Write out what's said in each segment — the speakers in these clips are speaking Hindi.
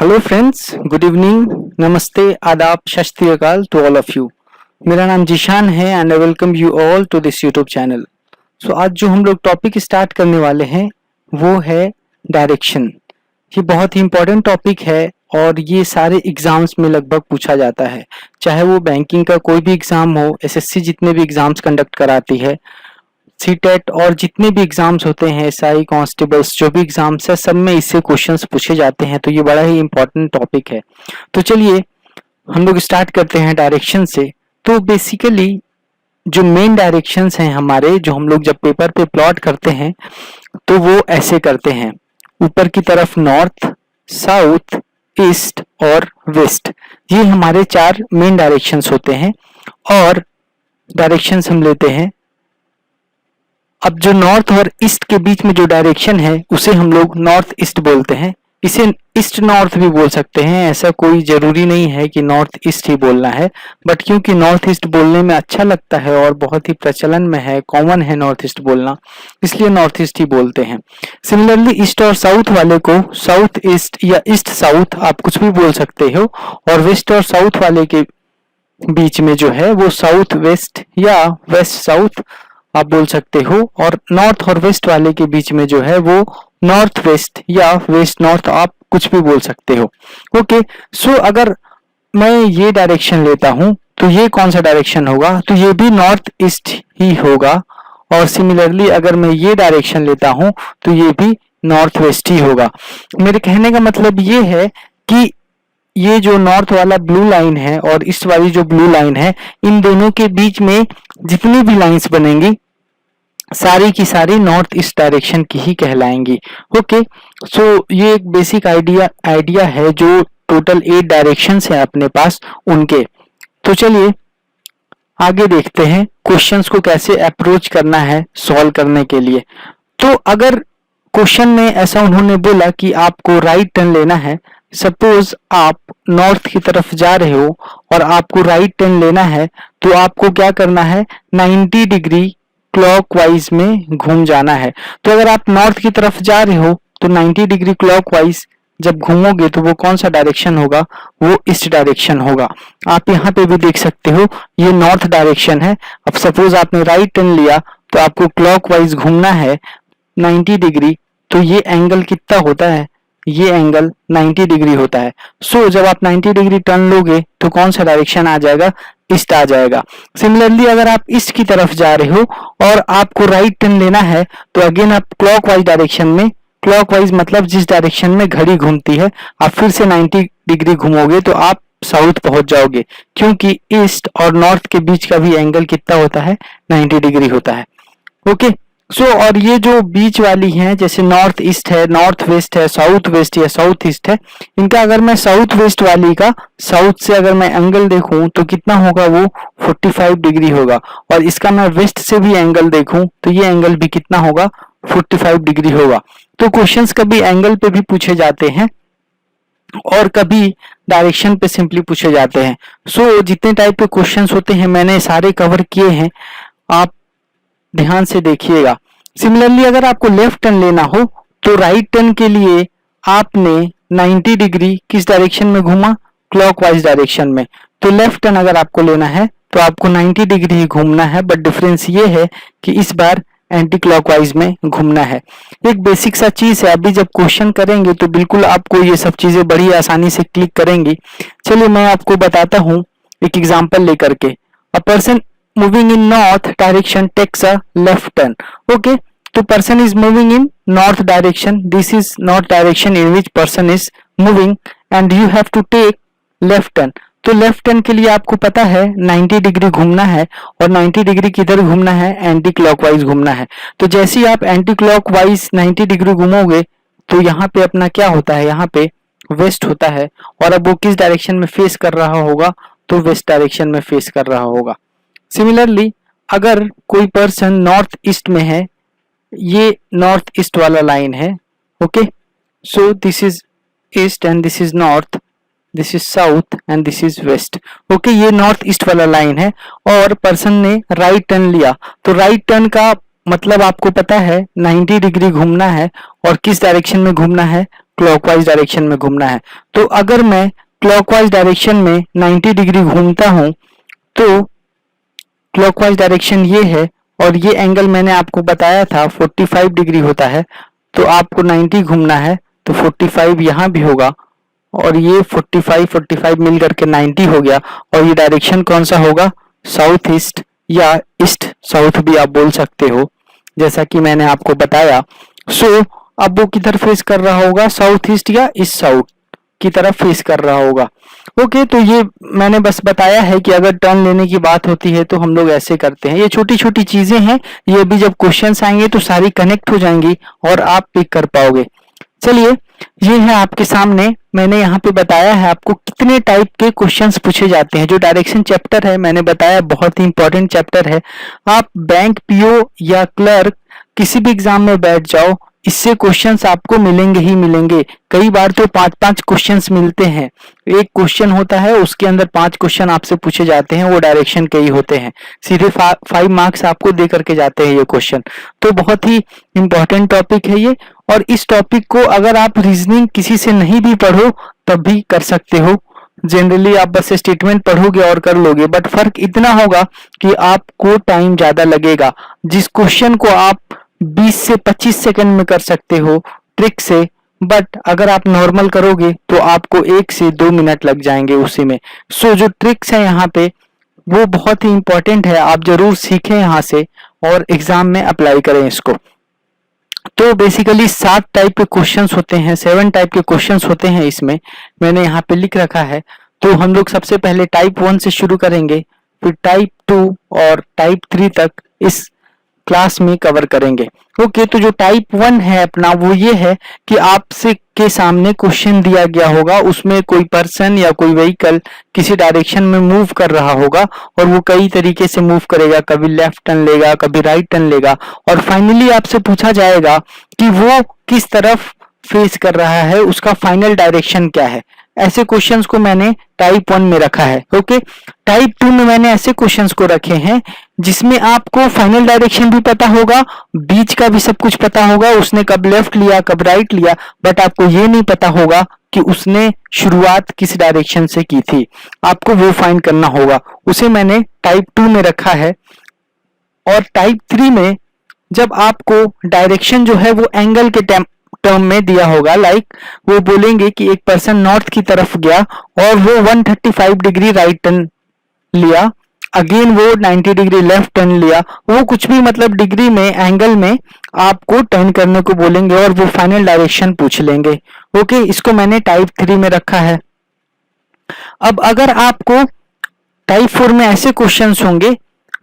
हेलो फ्रेंड्स, गुड इवनिंग, नमस्ते, आदाब, सत श्री अकाल टू ऑल ऑफ यू। मेरा नाम जीशान है and I welcome you all to this YouTube channel. So आज जो हम लोग टॉपिक स्टार्ट करने वाले हैं वो है डायरेक्शन। ये बहुत ही इम्पोर्टेंट टॉपिक है और ये सारे एग्जाम्स में लगभग पूछा जाता है, चाहे वो बैंकिंग का कोई भी एग्जाम हो, एसएससी जितने भी एग्जाम्स कंडक्ट कराती है, सीटेट और जितने भी एग्जाम्स होते हैं, एसआई, कांस्टेबल्स, जो भी एग्जाम्स है सब में इससे क्वेश्चंस पूछे जाते हैं। तो ये बड़ा ही इंपॉर्टेंट टॉपिक है। तो चलिए हम लोग स्टार्ट करते हैं डायरेक्शन से। तो बेसिकली जो मेन डायरेक्शंस हैं हमारे, जो हम लोग जब पेपर पे प्लॉट करते हैं तो वो ऐसे करते हैं, ऊपर की तरफ नॉर्थ, साउथ, ईस्ट और वेस्ट। ये हमारे चार मेन डायरेक्शंस होते हैं। और डायरेक्शंस हम लेते हैं, अब जो नॉर्थ और ईस्ट के बीच में जो डायरेक्शन है उसे हम लोग नॉर्थ ईस्ट बोलते हैं। इसे ईस्ट नॉर्थ भी बोल सकते हैं, ऐसा कोई जरूरी नहीं है कि नॉर्थ ईस्ट ही बोलना है, बट क्योंकि नॉर्थ ईस्ट बोलने में अच्छा लगता है और बहुत ही प्रचलन में है, कॉमन है नॉर्थ ईस्ट बोलना, इसलिए नॉर्थ ईस्ट ही बोलते हैं। सिमिलरली ईस्ट और साउथ वाले को साउथ ईस्ट या ईस्ट साउथ आप कुछ भी बोल सकते हो, और वेस्ट और साउथ वाले के बीच में जो है वो साउथ वेस्ट या वेस्ट साउथ आप बोल सकते हो, और नॉर्थ और वेस्ट वाले के बीच में जो है वो नॉर्थ वेस्ट या वेस्ट नॉर्थ आप कुछ भी बोल सकते हो। ओके, सो अगर मैं ये डायरेक्शन लेता हूं तो ये कौन सा डायरेक्शन होगा? तो ये भी नॉर्थ ईस्ट ही होगा। और सिमिलरली अगर मैं ये डायरेक्शन लेता हूं तो ये भी नॉर्थ वेस्ट ही होगा। मेरे कहने का मतलब ये है कि ये जो नॉर्थ वाला ब्लू लाइन है और ईस्ट वाली जो ब्लू लाइन है, इन दोनों के बीच में जितनी भी लाइंस बनेंगी सारी की सारी नॉर्थ ईस्ट डायरेक्शन की ही कहलाएंगी। ओके, सो ये एक बेसिक आइडिया है जो टोटल 8 डायरेक्शंस है अपने पास उनके। तो चलिए आगे देखते हैं क्वेश्चंस को कैसे अप्रोच करना है सॉल्व करने के लिए। तो अगर क्वेश्चन में ऐसा उन्होंने बोला कि आपको राइट टर्न लेना है, सपोज आप नॉर्थ की तरफ जा रहे हो और आपको राइट टर्न लेना है, तो आपको क्या करना है? 90 डिग्री क्लॉकवाइज में घूम जाना है। तो अगर आप नॉर्थ की तरफ जा रहे हो तो 90 डिग्री क्लॉकवाइज जब घूमोगे तो वो कौन सा डायरेक्शन होगा? वो ईस्ट डायरेक्शन होगा। आप यहाँ पे भी देख सकते हो, ये नॉर्थ डायरेक्शन है। अब सपोज आपने राइट टर्न लिया तो आपको क्लॉकवाइज घूमना है 90 डिग्री, तो ये एंगल कितना होता है? ये एंगल 90 डिग्री होता है। सो जब आप 90 डिग्री टर्न लोगे तो कौन सा डायरेक्शन आ जाएगा? ईस्ट आ जाएगा। सिमिलरली अगर आप ईस्ट की तरफ जा रहे हो और आपको राइट टर्न लेना है तो अगेन आप क्लॉकवाइज डायरेक्शन में, क्लॉकवाइज मतलब जिस डायरेक्शन में घड़ी घूमती है, आप फिर से 90 डिग्री घूमोगे तो आप साउथ पहुंच जाओगे, क्योंकि ईस्ट और नॉर्थ के बीच का भी एंगल कितना होता है? 90 डिग्री होता है। ओके, सो और ये जो बीच वाली हैं, जैसे नॉर्थ ईस्ट है, नॉर्थ वेस्ट है, साउथ वेस्ट या साउथ ईस्ट है, इनका अगर मैं साउथ वेस्ट वाली का साउथ से अगर मैं एंगल देखूं तो कितना होगा? वो 45 डिग्री होगा। और इसका मैं वेस्ट से भी एंगल देखूं तो ये एंगल भी कितना होगा? 45 डिग्री होगा। तो क्वेश्चंस कभी एंगल पे भी पूछे जाते हैं और कभी डायरेक्शन पे सिंपली पूछे जाते हैं। सो जितने टाइप के क्वेश्चंस होते हैं मैंने सारे कवर किए हैं, आप ध्यान से देखिएगा। सिमिलरली अगर आपको लेफ्ट टर्न लेना हो तो राइट टर्न के लिए आपने 90 डिग्री किस डायरेक्शन में घूमा? क्लॉकवाइज डायरेक्शन में। तो लेफ्ट टर्न अगर आपको लेना है तो आपको 90 डिग्री ही घूमना है, बट डिफरेंस ये है कि इस बार एंटी क्लॉकवाइज में घूमना है। एक बेसिक सा चीज है, अभी जब क्वेश्चन करेंगे तो बिल्कुल आपको ये सब चीजें बड़ी आसानी से क्लिक करेंगी। चलिए मैं आपको बताता हूँ एक एग्जाम्पल लेकर के। A person moving in north direction takes a left turn. Okay, तो person is moving in north direction. This is north direction in which person is moving and you have to take left turn. तो लेफ्ट टर्न के लिए आपको पता है 90 डिग्री घूमना है, और 90 डिग्री किधर घूमना है? एंटी क्लॉकवाइज घूमना है। तो जैसे ही आप एंटी क्लॉकवाइज 90 डिग्री घूमोगे तो यहाँ पे अपना क्या होता है? यहाँ पे वेस्ट होता है, और अब वो किस डायरेक्शन में फेस कर रहा होगा? तो वेस्ट डायरेक्शन में फेस कर रहा होगा। सिमिलरली अगर कोई पर्सन नॉर्थ ईस्ट में है, ये नॉर्थ ईस्ट वाला लाइन है। Okay, so this is east and this is north, this is south and this is west. Okay, ये नॉर्थ ईस्ट वाला लाइन है और पर्सन ने राइट टर्न लिया। तो राइट टर्न का मतलब आपको पता है 90 डिग्री घूमना है, और किस डायरेक्शन में घूमना है? क्लॉकवाइज डायरेक्शन में घूमना है। तो अगर मैं क्लॉकवाइज डायरेक्शन में 90 डिग्री घूमता हूं तो क्लॉकवाइज डायरेक्शन ये है और ये एंगल मैंने आपको बताया था 45 डिग्री होता है। तो आपको 90 घूमना है तो 45 यहाँ भी होगा और ये 45 मिल करके 90 हो गया। और ये डायरेक्शन कौन सा होगा? साउथ ईस्ट या ईस्ट साउथ भी आप बोल सकते हो, जैसा कि मैंने आपको बताया। सो अब वो किधर फेस कर रहा होगा? साउथ ईस्ट या ईस्ट साउथ की तरफ फेस कर रहा होगा। ओके, तो ये मैंने बस बताया है कि अगर टर्न लेने की बात होती है तो हम लोग ऐसे करते हैं। ये छोटी छोटी चीजें हैं, ये भी जब क्वेश्चंस आएंगे तो सारी कनेक्ट हो जाएंगी और आप पिक कर पाओगे। चलिए, ये है आपके सामने, मैंने यहाँ पे बताया है आपको कितने टाइप के क्वेश्चंस पूछे जाते हैं। जो डायरेक्शन चैप्टर है मैंने बताया बहुत ही इंपॉर्टेंट चैप्टर है। आप बैंक पीओ या क्लर्क किसी भी एग्जाम में बैठ जाओ, इससे क्वेश्चंस आपको मिलेंगे ही मिलेंगे। कई बार तो 5-5 क्वेश्चंस मिलते हैं। एक क्वेश्चन होता है उसके अंदर 5 क्वेश्चन आपसे पूछे जाते हैं, वो डायरेक्शन के ही होते हैं। सीधे 5 मार्क्स आपको दे करके जाते हैं ये क्वेश्चन। तो बहुत ही इंपॉर्टेंट टॉपिक है ये। और इस टॉपिक को अगर आप रीजनिंग किसी से नहीं भी पढ़ो तब भी कर सकते हो। जनरली आप बस स्टेटमेंट पढ़ोगे और कर लोगे, बट फर्क इतना होगा कि आपको टाइम ज्यादा लगेगा। जिस क्वेश्चन को आप 20 से 25 सेकंड में कर सकते हो ट्रिक से, बट अगर आप नॉर्मल करोगे तो आपको 1 से 2 मिनट लग जाएंगे उसी में। सो जो ट्रिक्स है यहाँ पे वो बहुत ही इंपॉर्टेंट है, आप जरूर सीखें यहाँ से और एग्जाम में अप्लाई करें इसको। तो बेसिकली 7 टाइप के क्वेश्चंस होते हैं, 7 टाइप के क्वेश्चंस होते हैं इसमें, मैंने यहाँ पे लिख रखा है। तो हम लोग सबसे पहले टाइप 1 से शुरू करेंगे, फिर टाइप 2 और टाइप 3 तक इस क्लास में कवर करेंगे। ओके, तो जो टाइप 1 है अपना वो ये है कि आपसे के सामने क्वेश्चन दिया गया होगा, उसमें कोई पर्सन या कोई व्हीकल किसी डायरेक्शन में मूव कर रहा होगा और वो कई तरीके से मूव करेगा, कभी लेफ्ट टर्न लेगा, कभी राइट टर्न लेगा, और फाइनली आपसे पूछा जाएगा कि वो किस तरफ फेस कर रहा है, उसका फाइनल डायरेक्शन क्या है। ऐसे क्वेश्चंस को मैंने टाइप 1 में रखा है। ओके, टाइप 2 में मैंने ऐसे क्वेश्चंस को रखे हैं जिसमें आपको फाइनल डायरेक्शन भी पता होगा, बीच का भी सब कुछ पता होगा, उसने कब लेफ्ट लिया कब राइट लिया, बट आपको ये नहीं पता होगा कि उसने शुरुआत किस डायरेक्शन से की थी। आपको वो फाइंड करना होगा, उसे मैंने टाइप 2 में रखा है। और टाइप 3 में जब आपको डायरेक्शन जो है वो एंगल के टर्म में दिया होगा, लाइक वो बोलेंगे कि एक पर्सन नॉर्थ की तरफ गया और वो 135 डिग्री राइट टर्न लिया, अगेन वो 90 डिग्री लेफ्ट टर्न लिया, वो कुछ भी मतलब डिग्री में एंगल में आपको टर्न करने को बोलेंगे और वो फाइनल डायरेक्शन पूछ लेंगे। ओके, इसको मैंने टाइप 3 में रखा है। अब अगर आपको टाइप 4 में ऐसे क्वेश्चंस होंगे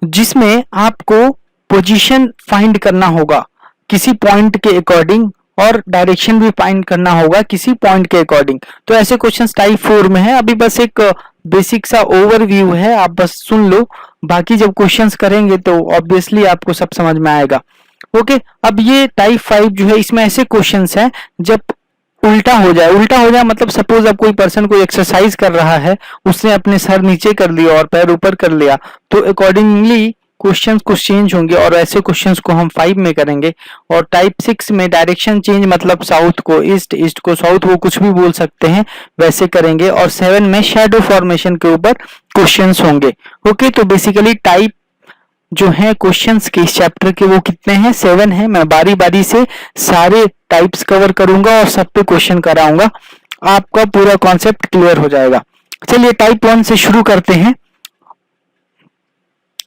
जिसमें आपको पोजीशन फाइंड करना होगा किसी पॉइंट के अकॉर्डिंग और डायरेक्शन भी फाइंड करना होगा किसी पॉइंट के अकॉर्डिंग। तो ऐसे क्वेश्चंस टाइप 4 में है। अभी बस एक बेसिक सा ओवरव्यू है, आप बस सुन लो, बाकी जब क्वेश्चंस करेंगे तो ऑब्वियसली आपको सब समझ में आएगा। ओके, अब ये टाइप 5 जो है इसमें ऐसे क्वेश्चंस हैं जब उल्टा हो जाए मतलब सपोज अब कोई पर्सन कोई एक्सरसाइज कर रहा है, उसने अपने सर नीचे कर लिया और पैर ऊपर कर लिया, तो अकॉर्डिंगली क्वेश्चंस कुछ चेंज होंगे और ऐसे क्वेश्चंस को हम 5 में करेंगे। और टाइप 6 में डायरेक्शन चेंज मतलब साउथ को ईस्ट, ईस्ट को साउथ, वो कुछ भी बोल सकते हैं, वैसे करेंगे। और 7 में शैडो फॉर्मेशन के ऊपर क्वेश्चंस होंगे। ओके, तो बेसिकली टाइप जो है क्वेश्चंस के इस चैप्टर के वो कितने हैं? 7 है। मैं बारी बारी से सारे टाइप्स कवर करूंगा और सब पे क्वेश्चन कराऊंगा, आपका पूरा कॉन्सेप्ट क्लियर हो जाएगा। चलिए टाइप 1 से शुरू करते हैं।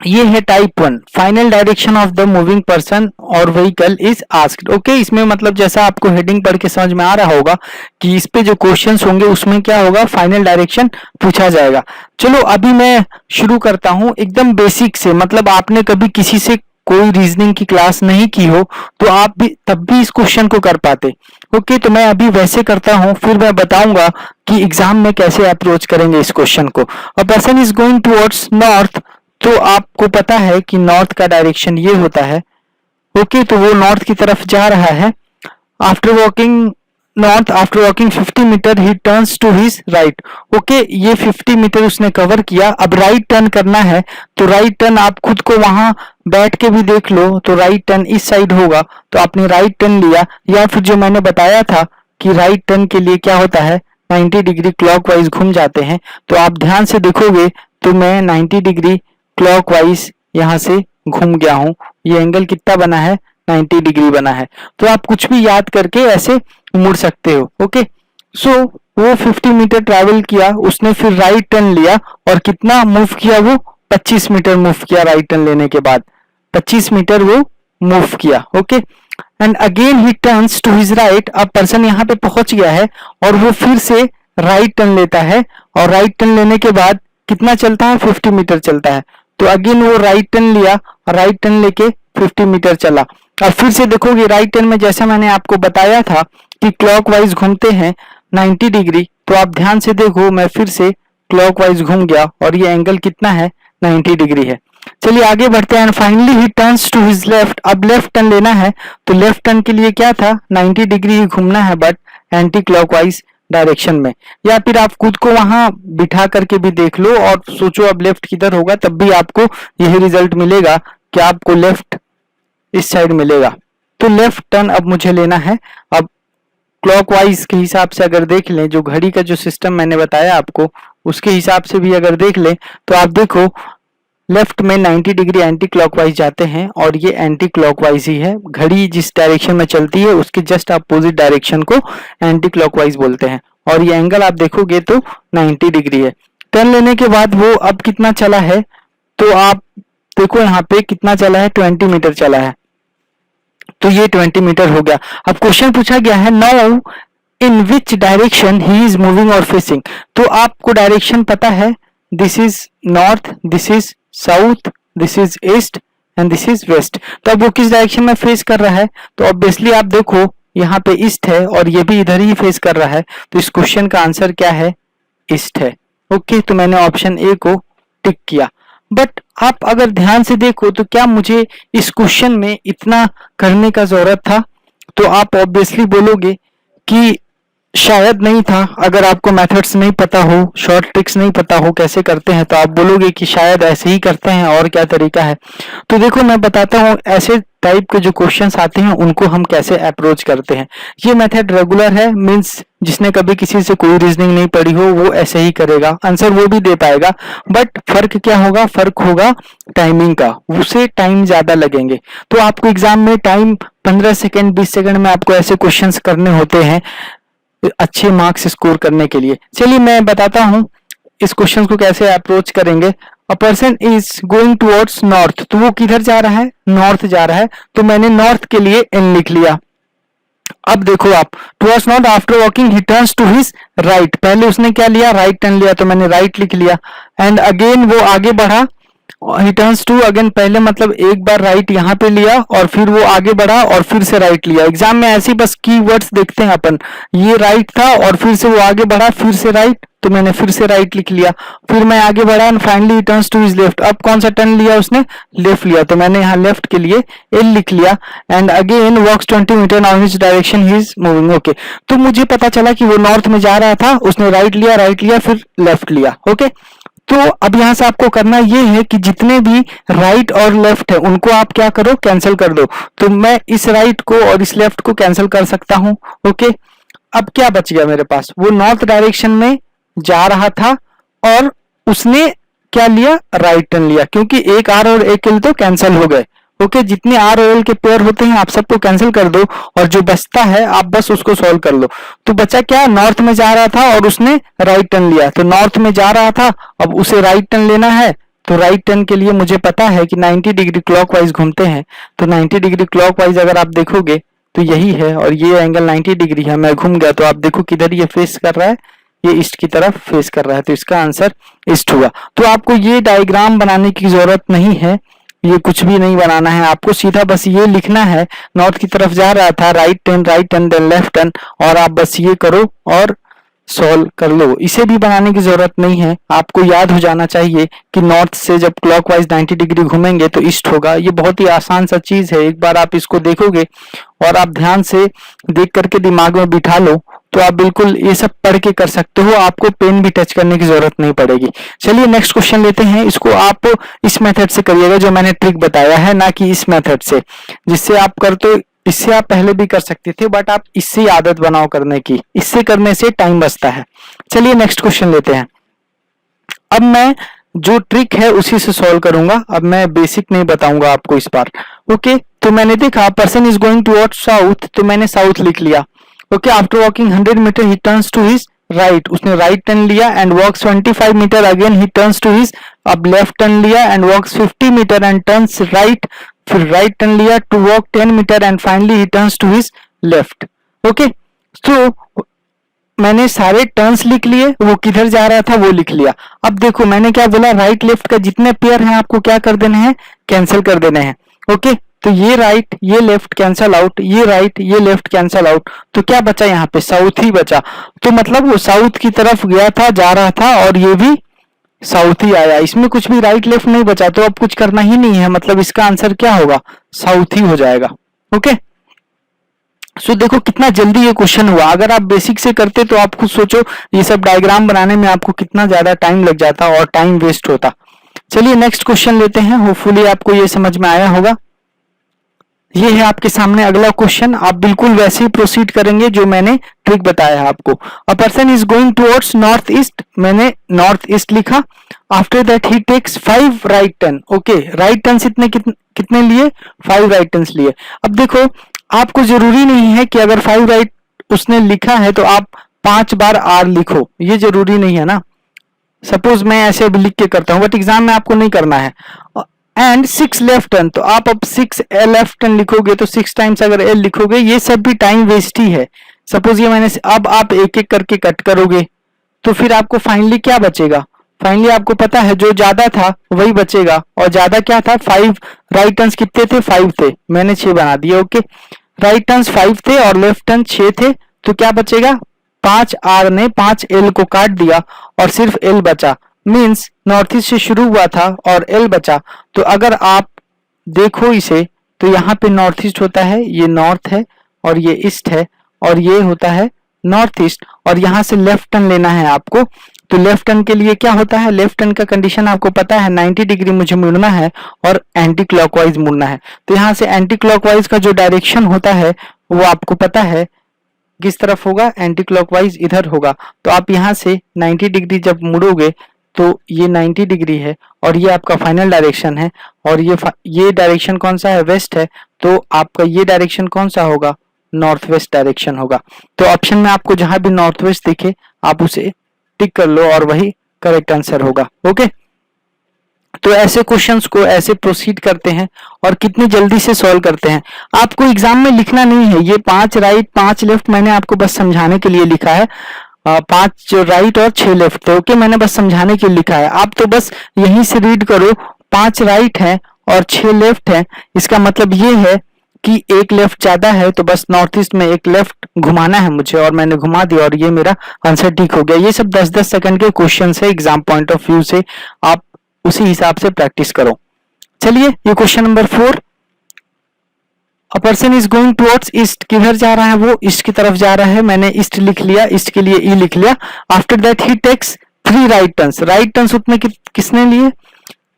ये है type 1, final direction of the moving person और व्हीकल इज आस्क्ड। ओके, इसमें मतलब जैसा आपको हेडिंग पढ़ के समझ में आ रहा होगा कि इस पे जो क्वेश्चंस होंगे उसमें क्या होगा, फाइनल डायरेक्शन पूछा जाएगा। चलो अभी मैं शुरू करता हूं एकदम बेसिक से, मतलब आपने कभी किसी से कोई रीजनिंग की क्लास नहीं की हो तो आप भी तब भी इस क्वेश्चन को कर पाते। ओके, तो मैं अभी वैसे करता हूं, फिर मैं बताऊंगा कि एग्जाम में कैसे अप्रोच करेंगे इस क्वेश्चन को। A person is going towards north, तो आपको पता है कि नॉर्थ का डायरेक्शन ये होता है। ओके, तो वो नॉर्थ की तरफ जा रहा है। After walking north, after walking 50 metre he turns to his right. Okay, ये 50 मीटर उसने कवर किया, अब राइट टर्न करना है। तो राइट टर्न आप खुद को वहां बैठ के भी देख लो, तो राइट टर्न इस साइड होगा, तो आपने राइट टर्न लिया। या फिर जो मैंने बताया था कि राइट टर्न के लिए क्या होता है, 90 डिग्री क्लॉकवाइज घूम जाते हैं। तो आप ध्यान से देखोगे तो मैं 90 डिग्री क्लॉकवाइज यहाँ से घूम गया हूँ। ये एंगल कितना बना है, 90 डिग्री बना है। तो आप कुछ भी याद करके ऐसे मुड़ सकते हो। ओके, सो वो 50 मीटर ट्रैवल किया, उसने फिर राइट टर्न लिया और कितना मूव किया, वो 25 मीटर मूव किया। राइट टर्न लेने के बाद 25 मीटर वो मूव किया। Okay, and again he turns to his right. अब पर्सन यहाँ पे पहुंच गया है और वो फिर से राइट टर्न लेता है और राइट टर्न लेने के बाद कितना चलता है, 50 मीटर चलता है। तो अगेन वो राइट टर्न लिया और राइट टर्न लेके 50 मीटर चला। और फिर से देखोगे राइट टर्न में जैसे मैंने आपको बताया था कि क्लॉकवाइज घूमते हैं 90 डिग्री, तो आप ध्यान से देखो मैं फिर से क्लॉकवाइज घूम गया और ये एंगल कितना है, 90 डिग्री है। चलिए आगे बढ़ते हैं। Finally he turns to his left. अब लेफ्ट टर्न लेना है, तो लेफ्ट टर्न के लिए क्या था, 90 डिग्री ही घूमना है बट एंटी क्लॉकवाइज डायरेक्शन में। या फिर आप खुद को वहां बिठा करके भी देख लो और सोचो अब लेफ्ट किधर होगा, तब भी आपको यही रिजल्ट मिलेगा कि आपको लेफ्ट इस साइड मिलेगा। तो लेफ्ट टर्न अब मुझे लेना है। अब क्लॉकवाइज के हिसाब से अगर देख लें, जो घड़ी का जो सिस्टम मैंने बताया आपको उसके हिसाब से भी अगर देख लें, तो आप देखो लेफ्ट में 90 डिग्री एंटी क्लॉकवाइज जाते हैं और ये एंटी क्लॉकवाइज ही है। घड़ी जिस डायरेक्शन में चलती है उसके जस्ट अपोजिट डायरेक्शन को एंटी क्लॉकवाइज बोलते हैं। और ये एंगल आप देखोगे तो 90 डिग्री है। टर्न लेने के बाद वो अब कितना चला है, तो आप देखो यहाँ पे कितना चला है, 20 मीटर चला है। तो ये 20 मीटर हो गया। अब क्वेश्चन पूछा गया है now in which direction he is moving और फेसिंग। तो आपको डायरेक्शन पता है, this is north, this is south, this is east and this is west. तो अब वो किस डायरेक्शन में फेस कर रहा है, तो ऑब्वियसली आप देखो यहाँ पे ईस्ट है और ये भी इधर ही फेस कर रहा है। तो इस क्वेश्चन का आंसर क्या है, ईस्ट है। ओके, तो मैंने ऑप्शन ए को टिक किया। बट आप अगर ध्यान से देखो तो क्या मुझे इस क्वेश्चन में इतना करने का जरूरत था, तो आप ऑब्वियसली बोलोगे कि शायद नहीं था। अगर आपको मेथड्स नहीं पता हो, शॉर्ट ट्रिक्स नहीं पता हो कैसे करते हैं, तो आप बोलोगे कि शायद ऐसे ही करते हैं और क्या तरीका है। तो देखो मैं बताता हूँ ऐसे टाइप के जो क्वेश्चंस आते हैं उनको हम कैसे अप्रोच करते हैं। ये मेथड रेगुलर है, मींस जिसने कभी किसी से कोई रीजनिंग नहीं पढ़ी हो वो ऐसे ही करेगा, आंसर वो भी दे पाएगा। बट फर्क क्या होगा, फर्क होगा टाइमिंग का, उसे टाइम ज्यादा लगेंगे। तो आपको एग्जाम में टाइम 15 सेकेंड 20 सेकेंड में आपको ऐसे क्वेश्चंस करने होते हैं अच्छे मार्क्स स्कोर करने के लिए। चलिए मैं बताता हूँ इस क्वेश्चन को कैसे अप्रोच करेंगे। अ person is going towards north, तो वो किधर जा रहा है, नॉर्थ जा रहा है। तो मैंने नॉर्थ के लिए एन लिख लिया। अब देखो आप, towards north after walking he turns to his right. पहले उसने क्या लिया, राइट टर्न लिया, तो मैंने राइट लिख लिया। एंड अगेन वो आगे बढ़ा, ही टर्न्स टू अगेन, पहले मतलब एक बार राइट यहाँ पे लिया और फिर वो आगे बढ़ा और फिर से राइट लिया। एग्जाम में ऐसे बस कीवर्ड्स देखते हैं अपन, ये राइट था और फिर से वो आगे बढ़ा फिर से राइट, तो मैंने फिर से राइट लिख लिया। फिर मैं आगे बढ़ा and finally turns to his left. अब कौन सा टर्न लिया उसने, लेफ्ट लिया, तो मैंने यहाँ लेफ्ट के लिए एल लिख लिया। And again walks 20 metre now his direction he is moving. Okay, तो मुझे पता चला कि वो नॉर्थ में जा रहा था, उसने राइट लिया फिर लेफ्ट लिया। ओके, तो अब यहां से आपको करना ये है कि जितने भी राइट और लेफ्ट है उनको आप क्या करो, कैंसिल कर दो। तो मैं इस राइट को और इस लेफ्ट को कैंसिल कर सकता हूं। ओके, अब क्या बच गया मेरे पास, वो नॉर्थ डायरेक्शन में जा रहा था और उसने क्या लिया, राइट टर्न लिया, क्योंकि एक आर और एक एल तो कैंसिल हो गए। ओके, जितने आर और एल के पेयर होते हैं आप सबको कैंसिल कर दो और जो बचता है आप बस उसको सॉल्व कर लो। तो बचा क्या, नॉर्थ में जा रहा था और उसने राइट टर्न लिया। तो नॉर्थ में जा रहा था, अब उसे राइट टर्न लेना है। तो राइट टर्न के लिए मुझे पता है कि 90 डिग्री क्लॉकवाइज घूमते हैं। तो 90 डिग्री क्लॉकवाइज अगर आप देखोगे तो यही है और ये एंगल 90 डिग्री है। मैं घूम गया तो आप देखो किधर ये फेस कर रहा है, ये ईस्ट की तरफ फेस कर रहा है। तो इसका आंसर ईस्ट हुआ। तो आपको ये डायग्राम बनाने की जरूरत नहीं है, ये कुछ भी नहीं बनाना है, आपको सीधा बस ये लिखना है नॉर्थ की तरफ जा रहा था, right turn then left turn, और आप बस ये करो और सॉल्व कर लो। इसे भी बनाने की जरूरत नहीं है, आपको याद हो जाना चाहिए कि नॉर्थ से जब क्लॉकवाइज 90 डिग्री घूमेंगे तो ईस्ट होगा। ये बहुत ही आसान सा चीज है, एक बार आप इसको देखोगे और आप ध्यान से देख करके दिमाग में बिठा लो तो आप बिल्कुल ये सब पढ़ के कर सकते हो, आपको पेन भी टच करने की जरूरत नहीं पड़ेगी। चलिए नेक्स्ट क्वेश्चन लेते हैं, इसको आप इस मेथड से करिएगा जो मैंने ट्रिक बताया है, ना कि इस मेथड से, जिससे आप करते इससे आप पहले भी कर सकते थे, बट आप इससे आदत बनाओ करने की, इससे करने से टाइम बचता है। चलिए नेक्स्ट क्वेश्चन लेते हैं। अब मैं जो ट्रिक है उसी से सॉल्व करूंगा, अब मैं बेसिक नहीं बताऊंगा आपको इस बार। ओके, तो मैंने देखा person is going towards south, तो मैंने साउथ लिख लिया। Okay, after walking 100 metre he turns to his right, उसने राइट टर्न लिया and walks 25 metre, again he turns to his, अब लेफ्ट टर्न लिया and walks 50 metre and turns right, फिर राइट टर्न लिया to walk 10 metre and finally he turns to his left. Okay, तो मैंने सारे टर्न्स लिख लिए, वो किधर जा रहा था वो लिख लिया। अब देखो मैंने क्या बोला, राइट लेफ्ट का जितने पेयर हैं आपको क्या कर देने हैं, कैंसिल कर देने हैं। ओके, तो ये राइट ये लेफ्ट कैंसल आउट, ये राइट ये लेफ्ट कैंसल आउट, तो क्या बचा यहाँ पे, साउथ ही बचा। तो मतलब वो साउथ की तरफ गया था, जा रहा था, और ये भी साउथ ही आया, इसमें कुछ भी राइट लेफ्ट नहीं बचा, तो अब कुछ करना ही नहीं है, मतलब इसका आंसर क्या होगा, साउथ ही हो जाएगा। ओके, सो देखो कितना जल्दी ये क्वेश्चन हुआ। अगर आप बेसिक से करते तो आप खुद सोचो ये सब डायग्राम बनाने में आपको कितना ज्यादा टाइम लग जाता और टाइम वेस्ट होता। चलिए नेक्स्ट क्वेश्चन लेते हैं, होपफुली आपको ये समझ में आया होगा। ये है आपके सामने अगला क्वेश्चन, आप बिल्कुल वैसे ही प्रोसीड करेंगे जो मैंने ट्रिक बताया है आपको। A person is going towards north east, मैंने नॉर्थ ईस्ट लिखा। After that he takes 5 right turn. Okay, right turn कितने लिए, 5 राइट टर्न लिए। अब देखो आपको जरूरी नहीं है कि अगर 5 राइट उसने लिखा है तो आप 5 बार आर लिखो, ये जरूरी नहीं है ना। सपोज मैं ऐसे भी लिख के करता हूं, बट एग्जाम में आपको नहीं करना है। एंड 6 लेफ्ट टर्न, तो आप अब 6 लेफ्ट टर्न लिखोगे तो 6 टाइम्स अगर एल लिखोगे, ये सब भी टाइम वेस्ट ही है। सपोज ये मैंने, अब आप एक एक करके कट करोगे तो फिर आपको फाइनली क्या बचेगा, फाइनली आपको पता है जो ज्यादा था वही बचेगा, और ज्यादा क्या था, 5 राइट टर्न्स कितने थे, 5 थे, मैंने 6 बना दिए। ओके, राइट टर्न्स 5 थे और लेफ्ट टर्न 6 थे, तो क्या बचेगा, 5 आर ने 5 एल को काट दिया और सिर्फ एल बचा, मींस नॉर्थ ईस्ट से शुरू हुआ था और एल बचा। तो अगर आप देखो इसे तो यहाँ पे नॉर्थ ईस्ट होता है, ये नॉर्थ है और ये ईस्ट है, और ये होता है नॉर्थ ईस्ट, और यहाँ से लेफ्ट टर्न लेना है आपको। तो लेफ्ट टर्न के लिए क्या होता है, लेफ्ट टर्न का कंडीशन आपको पता है, 90 डिग्री मुझे मुड़ना है और एंटी क्लॉकवाइज मुड़ना है। तो यहाँ से एंटी क्लॉकवाइज का जो डायरेक्शन होता है वो आपको पता है किस तरफ होगा, एंटी क्लॉकवाइज इधर होगा। तो आप यहाँ से 90 डिग्री जब मुड़ोगे तो ये 90 डिग्री है और ये आपका फाइनल डायरेक्शन है, और ये डायरेक्शन कौन सा है, वेस्ट है, तो आपका ये डायरेक्शन कौन सा होगा, नॉर्थ वेस्ट डायरेक्शन होगा। तो ऑप्शन में आपको जहां भी नॉर्थ वेस्ट दिखे आप उसे टिक कर लो और वही करेक्ट आंसर होगा। ओके, तो ऐसे क्वेश्चंस को ऐसे प्रोसीड करते हैं और कितनी जल्दी से सॉल्व करते हैं। आपको एग्जाम में लिखना नहीं है, ये 5 राइट 5 लेफ्ट मैंने आपको बस समझाने के लिए लिखा है। 5 राइट और 6 लेफ्ट थे। ओके, मैंने बस समझाने के लिए लिखा है, आप तो बस यहीं से रीड करो, 5 राइट है और 6 लेफ्ट है, इसका मतलब ये है कि एक लेफ्ट ज्यादा है, तो बस नॉर्थ ईस्ट में एक लेफ्ट घुमाना है मुझे, और मैंने घुमा दिया और ये मेरा आंसर ठीक हो गया। ये सब 10-10 सेकंड के क्वेश्चन है, एग्जाम पॉइंट ऑफ व्यू से आप उसी हिसाब से प्रैक्टिस करो। चलिए ये question number 4, a person is going towards east, किधर जा रहा है, वो ईस्ट की तरफ जा रहा है, मैंने ईस्ट लिख लिया, ईस्ट के लिए ई लिख लिया। After that he takes 3 right turns, right turns उतने किसने लिए,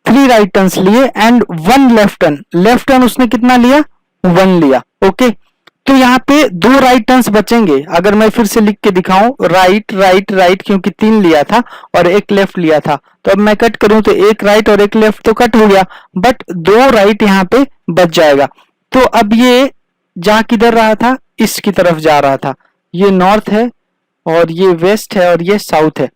3 राइट टर्न्स लिए and 1 left turn, left turn उसने कितना लिया, 1 लिया। ओके, तो यहाँ पे 2 राइट टर्न्स बचेंगे। अगर मैं फिर से लिख के दिखाऊं, राइट राइट राइट, क्योंकि 3 लिया था और 1 लेफ्ट लिया था, तो अब मैं कट करूं तो 1 राइट और 1 लेफ्ट तो कट हो गया, बट 2 राइट यहाँ पे बच जाएगा। तो अब ये जा किधर रहा था, ईस्ट की तरफ जा रहा था, ये नॉर्थ है और ये वेस्ट है और ये साउथ है।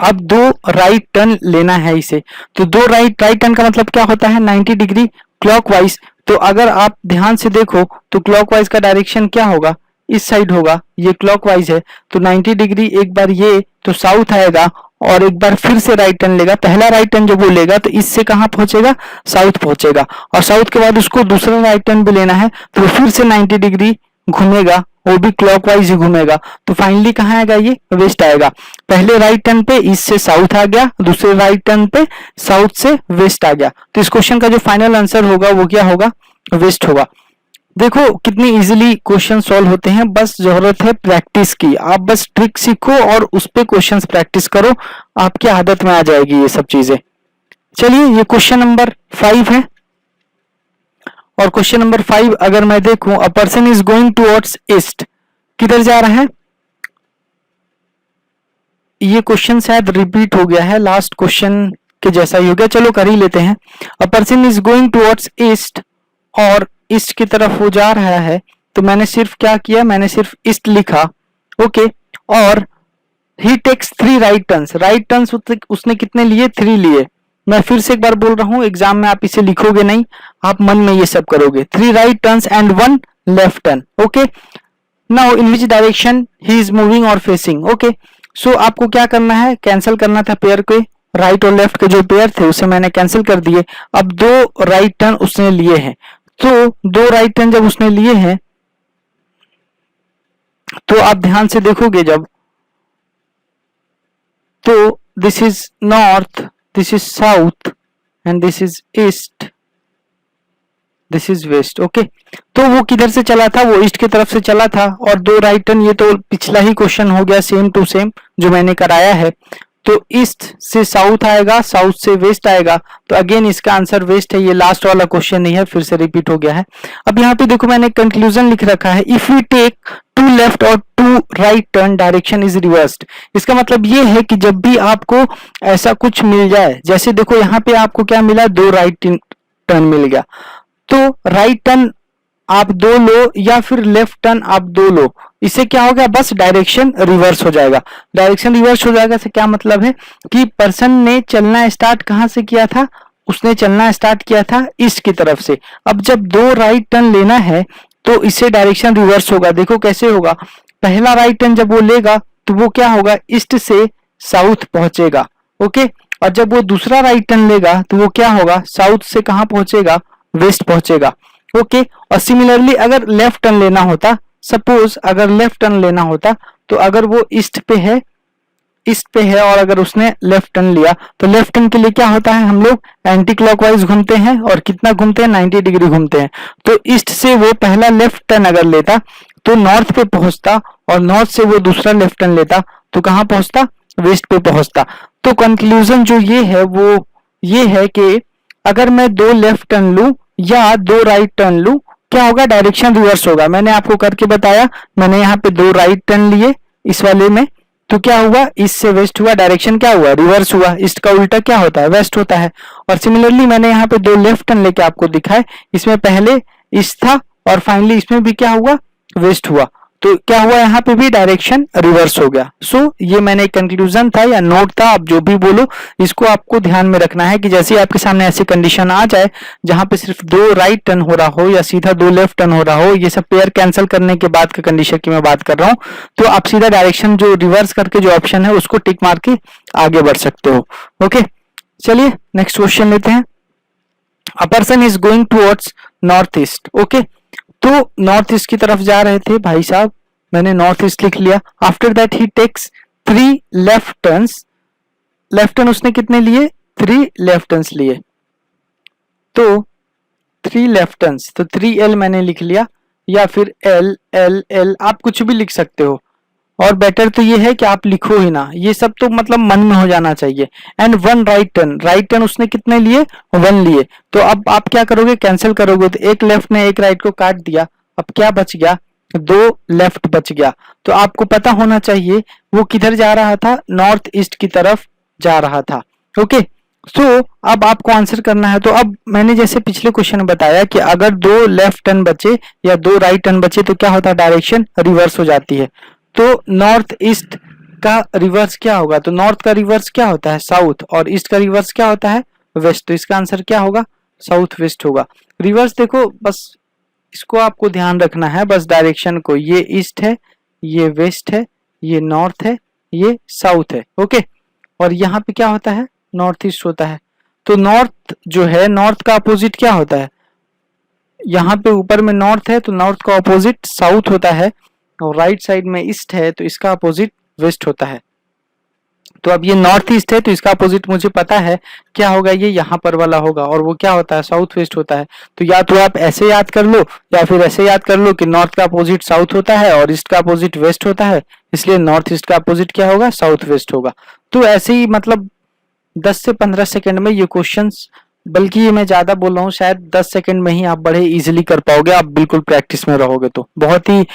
अब 2 राइट टर्न लेना है इसे, तो 2 राइट टर्न का मतलब क्या होता है, 90 डिग्री क्लॉकवाइज। तो अगर आप ध्यान से देखो तो क्लॉकवाइज का डायरेक्शन क्या होगा, इस साइड होगा, ये क्लॉकवाइज है, तो 90 डिग्री एक बार ये तो साउथ आएगा और एक बार फिर से राइट टर्न लेगा। पहला राइट टर्न जब वो लेगा तो इससे कहां पहुंचेगा, साउथ पहुंचेगा, और साउथ के बाद उसको दूसरा राइट टर्न भी लेना है, तो फिर से 90 डिग्री घूमेगा, वो भी क्लॉकवाइज ही घूमेगा, तो फाइनली कहाँ आएगा, ये वेस्ट आएगा। पहले राइट टर्न पे ईस्ट से साउथ आ गया, दूसरे राइट टर्न पे साउथ से वेस्ट आ गया, तो इस क्वेश्चन का जो फाइनल आंसर होगा वो क्या होगा, वेस्ट होगा। देखो कितनी इजीली क्वेश्चन सॉल्व होते हैं, बस जरूरत है प्रैक्टिस की। आप बस ट्रिक सीखो और उस पे क्वेश्चंस प्रैक्टिस करो, आपकी आदत में आ जाएगी ये सब चीजें। चलिए ये क्वेश्चन नंबर 5 है, और क्वेश्चन नंबर 5 अगर मैं देखूं, अ person is going towards east, किधर जा रहा है? ये क्वेश्चन शायद रिपीट हो गया है, लास्ट क्वेश्चन के जैसा ही हो गया, चलो कर ही लेते हैं। A person is going towards east, और ईस्ट की तरफ वो जा रहा है, तो मैंने सिर्फ क्या किया, मैंने सिर्फ ईस्ट लिखा, ओके। और he takes 3 right turns, right turns उसने कितने लिए? 3 लिए। मैं फिर से एक बार बोल रहा हूं, एग्जाम में आप इसे लिखोगे नहीं, आप मन में ये सब करोगे। 3 right turns and 1 left turn, okay. Now in which direction he is moving और फेसिंग, ओके। सो आपको क्या करना है, कैंसिल करना था पेयर के, राइट और लेफ्ट के जो पेयर थे उसे मैंने कैंसिल कर दिए। अब 2 राइट टर्न उसने लिए हैं, तो 2 राइट टर्न जब उसने लिए हैं तो आप ध्यान से देखोगे जब, तो this is north, this is south and this is east, this is west, okay. तो वो किधर से चला था? वो ईस्ट की तरफ से चला था, और 2 राइट टर्न, ये तो पिछला ही क्वेश्चन हो गया, सेम टू सेम जो मैंने कराया है। तो ईस्ट से साउथ आएगा, साउथ से वेस्ट आएगा, तो अगेन इसका आंसर वेस्ट है। ये लास्ट वाला क्वेश्चन नहीं है, फिर से रिपीट हो गया है। अब यहाँ पे देखो मैंने कंक्लूजन लिख रखा है, इफ वी टेक 2 लेफ्ट और 2 right turn direction is reversed. इसका मतलब ये है कि जब भी आपको ऐसा कुछ मिल जाए, जैसे देखो यहाँ पे आपको क्या मिला, 2 राइट टर्न मिल गया, तो राइट टर्न आप 2 लो या फिर लेफ्ट टर्न आप 2 लो, इससे क्या होगा, बस डायरेक्शन रिवर्स हो जाएगा। डायरेक्शन रिवर्स हो जाएगा से क्या मतलब है कि पर्सन ने चलना स्टार्ट कहां से किया था? उसने चलना स्टार्ट किया था ईस्ट की तरफ से। अब जब 2 राइट टर्न लेना है तो इससे डायरेक्शन रिवर्स होगा। देखो कैसे होगा, पहला राइट टर्न जब वो लेगा तो वो क्या होगा, ईस्ट से साउथ पहुंचेगा, ओके। और जब वो दूसरा राइट टर्न लेगा तो वो क्या होगा, साउथ से कहां पहुंचेगा, वेस्ट पहुंचेगा, ओके। और सिमिलरली अगर लेफ्ट टर्न लेना होता, सपोज अगर लेफ्ट टर्न लेना होता, तो अगर वो ईस्ट पे है और अगर उसने लेफ्ट टर्न लिया, तो लेफ्ट टर्न के लिए क्या होता है, हम लोग एंटी क्लॉकवाइज घूमते हैं, और कितना घूमते हैं, 90 डिग्री घूमते हैं। तो ईस्ट से वो पहला लेफ्ट टर्न अगर लेता तो नॉर्थ पे पहुंचता, और नॉर्थ से वो दूसरा लेफ्ट टर्न लेता तो कहां पहुंचता, वेस्ट पे पहुंचता। तो कंक्लूजन जो ये है वो ये है कि अगर मैं 2 लेफ्ट टर्न लूं या 2 राइट टर्न लूं, क्या होगा, डायरेक्शन रिवर्स होगा। मैंने आपको करके बताया, मैंने यहाँ पे 2 राइट टर्न लिए इस वाले में, तो क्या हुआ, ईस्ट से वेस्ट हुआ, डायरेक्शन क्या हुआ, रिवर्स हुआ। ईस्ट का उल्टा क्या होता है, वेस्ट होता है। और सिमिलरली मैंने यहाँ पे 2 लेफ्ट टर्न लेके आपको दिखाए, इसमें पहले ईस्ट था और फाइनली इसमें भी क्या हुआ, वेस्ट हुआ। तो क्या हुआ, यहाँ पे भी डायरेक्शन रिवर्स हो गया। सो ये मैंने कंक्लूजन था या नोट था, आप जो भी बोलो, इसको आपको ध्यान में रखना है कि जैसे आपके सामने ऐसी कंडीशन आ जाए जहां पे सिर्फ 2 राइट टर्न हो रहा हो या सीधा 2 लेफ्ट टर्न हो रहा हो, ये सब पेयर कैंसिल करने के बाद का कंडीशन की मैं बात कर रहा हूँ, तो आप सीधा डायरेक्शन जो रिवर्स करके जो ऑप्शन है उसको टिक मार के आगे बढ़ सकते हो, ओके। चलिए नेक्स्ट क्वेश्चन लेते हैं। A person is going towards north east, okay. तो नॉर्थ ईस्ट की तरफ जा रहे थे भाई साहब, मैंने नॉर्थ ईस्ट लिख लिया। After that he takes 3 left turns, left turn उसने कितने लिए, 3 लेफ्ट टर्न्स लिए, तो 3 लेफ्ट टर्न्स, तो 3L मैंने लिख लिया, या फिर L आप कुछ भी लिख सकते हो, और बेटर तो ये है कि आप लिखो ही ना, ये सब तो मतलब मन में हो जाना चाहिए। And 1 right turn, right turn उसने कितने लिए, 1 लिए। तो अब आप क्या करोगे, कैंसिल करोगे, तो एक लेफ्ट ने एक राइट को काट दिया, अब क्या बच गया, 2 लेफ्ट बच गया। तो आपको पता होना चाहिए वो किधर जा रहा था, नॉर्थ ईस्ट की तरफ जा रहा था, ओके। सो अब आपको आंसर करना है। तो अब मैंने जैसे पिछले क्वेश्चन में बताया कि अगर 2 लेफ्ट टर्न बचे या 2 राइट टर्न बचे तो क्या होता है, डायरेक्शन रिवर्स हो जाती है। तो नॉर्थ ईस्ट का रिवर्स क्या होगा, तो नॉर्थ का रिवर्स क्या होता है, साउथ, और ईस्ट का रिवर्स क्या होता है, वेस्ट। तो इसका आंसर क्या होगा, साउथ वेस्ट होगा। रिवर्स देखो, बस इसको आपको ध्यान रखना है, बस डायरेक्शन को, ये ईस्ट है, ये वेस्ट है, ये नॉर्थ है, ये साउथ है, ओके। और यहाँ पे क्या होता है, नॉर्थ ईस्ट होता है। तो नॉर्थ जो है, नॉर्थ का अपोजिट क्या होता है, यहाँ पे ऊपर में नॉर्थ है तो नॉर्थ का अपोजिट साउथ होता है, और राइट साइड में ईस्ट है तो इसका अपोजिट वेस्ट होता है। तो अब ये नॉर्थ ईस्ट है तो इसका अपोजिट मुझे पता है क्या होगा, ये यहाँ पर वाला होगा, और वो क्या होता है, साउथ वेस्ट होता है। तो या तो आप ऐसे याद कर लो या फिर ऐसे याद कर लो कि नॉर्थ का अपोजिट साउथ होता है और ईस्ट का अपोजिट वेस्ट होता है, इसलिए नॉर्थ ईस्ट का अपोजिट क्या होगा, साउथ वेस्ट होगा। तो ऐसे ही मतलब 10 से 15 सेकंड में ये क्वेश्चंस बल्कि ये मैं ज्यादा बोल रहा हूँ, शायद 10 सेकंड में ही आप बड़े इजीली कर पाओगे, आप बिल्कुल प्रैक्टिस में रहोगे तो। बहुत ही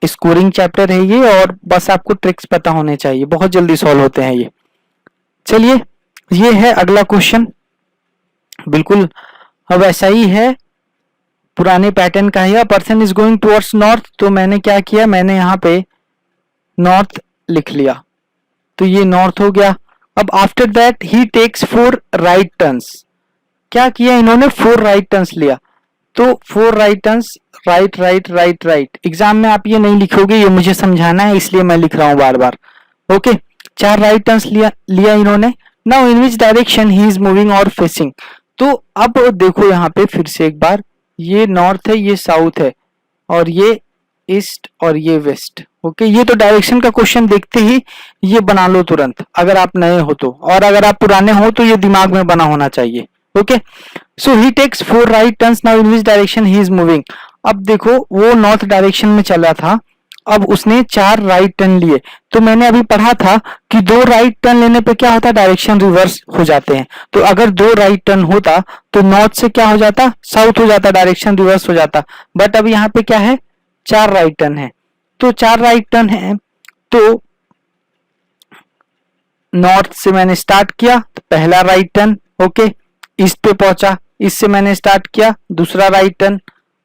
स्कोरिंग चैप्टर है ये, और बस आपको ट्रिक्स पता होने चाहिए, बहुत जल्दी सॉल्व होते हैं ये। चलिए, ये है अगला क्वेश्चन, बिल्कुल अब ऐसा ही है, पुराने पैटर्न का है। Person is going towards north, तो मैंने क्या किया, मैंने यहाँ पे नॉर्थ लिख लिया, तो ये नॉर्थ हो गया। अब after that he takes 4 right turns, क्या किया इन्होंने, 4 राइट टर्न्स लिया। तो 4 right turns, right right right right, exam में आप ये नहीं लिखोगे, ये मुझे समझाना है इसलिए मैं लिख रहा हूं बार बार। ओके, 4 राइट टर्न्स लिया इन्होंने। Now in which direction he is moving और फेसिंग, तो अब देखो यहाँ पे फिर से एक बार, ये नॉर्थ है, ये साउथ है, और ये ईस्ट और ये वेस्ट। ओके, ये तो डायरेक्शन का क्वेश्चन देखते ही ये बना लो तुरंत, अगर आप नए हो तो, और अगर आप पुराने हो तो ये दिमाग में बना होना चाहिए। Okay, so he takes 4 right turns, now in which direction he is moving. अब देखो वो नॉर्थ डायरेक्शन में चला था, अब उसने 4 राइट टर्न लिए, तो मैंने अभी पढ़ा था कि 2 राइट टर्न लेने पे क्या होता है, डायरेक्शन रिवर्स हो जाते हैं। तो अगर 2 राइट टर्न होता तो नॉर्थ से क्या हो जाता, साउथ हो जाता, डायरेक्शन रिवर्स हो जाता। बट अब यहाँ पे क्या है, 4 राइट टर्न है, तो 4 राइट टर्न है, तो नॉर्थ से मैंने स्टार्ट किया तो पहला राइट टर्न, ओके, ईस्ट पे पहुंचा, ईस्ट से मैंने स्टार्ट किया दूसरा राइट टर्न,